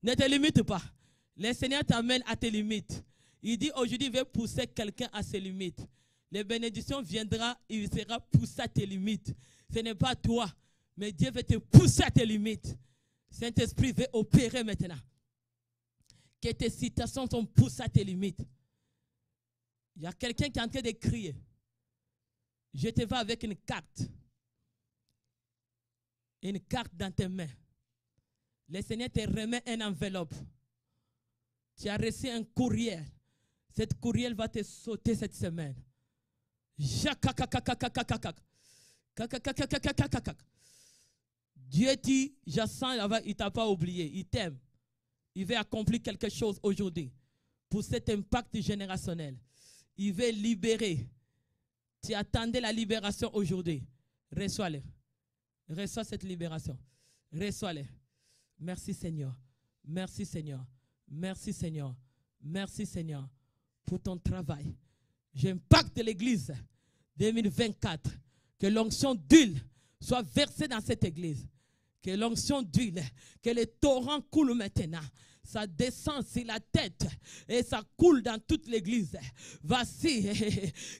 Ne te limite pas. Le Seigneur t'amène à tes limites. Il dit aujourd'hui, il veut pousser quelqu'un à ses limites. Les bénédictions viendront, il sera poussé à tes limites. Ce n'est pas toi, mais Dieu veut te pousser à tes limites. Saint-Esprit veut opérer maintenant. Que tes situations sont poussées à tes limites. Il y a quelqu'un qui est en train de crier. Je te vois avec une carte. Une carte dans tes mains. Le Seigneur te remet une enveloppe. Tu as reçu un courriel. Cette courriel va te sauter cette semaine. Dieu dit, je sens, il ne t'a pas oublié. Il t'aime. Il veut accomplir quelque chose aujourd'hui pour cet impact générationnel. Il veut libérer. Tu attendais la libération aujourd'hui. Reçois-le. Reçois cette libération. Reçois-le. Merci Seigneur. Merci Seigneur. Merci Seigneur. Merci Seigneur pour ton travail. J'impacte l'église 2024. Que l'onction d'huile soit versée dans cette église. Que l'onction d'huile, que le torrent coule maintenant. Ça descend sur la tête et ça coule dans toute l'église. Voici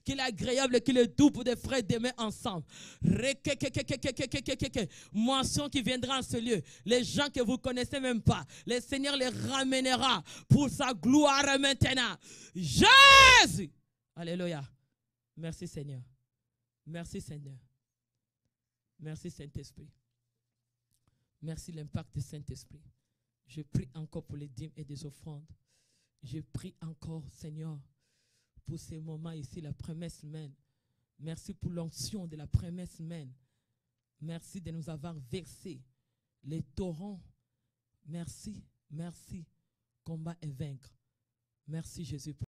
qu'il est agréable, qu'il est doux pour des frères d'aimer ensemble. Moisson qui viendra en ce lieu. Les gens que vous ne connaissez même pas, le Seigneur les ramènera pour sa gloire maintenant. Jésus! Alléluia. Merci Seigneur. Merci Seigneur. Merci Saint-Esprit. Merci l'impact du Saint-Esprit. Je prie encore pour les dîmes et des offrandes. Je prie encore, Seigneur, pour ces moments ici, la première semaine. Merci pour l'onction de la première semaine. Merci de nous avoir versé les torrents. Merci, merci. Combat et vaincre. Merci Jésus.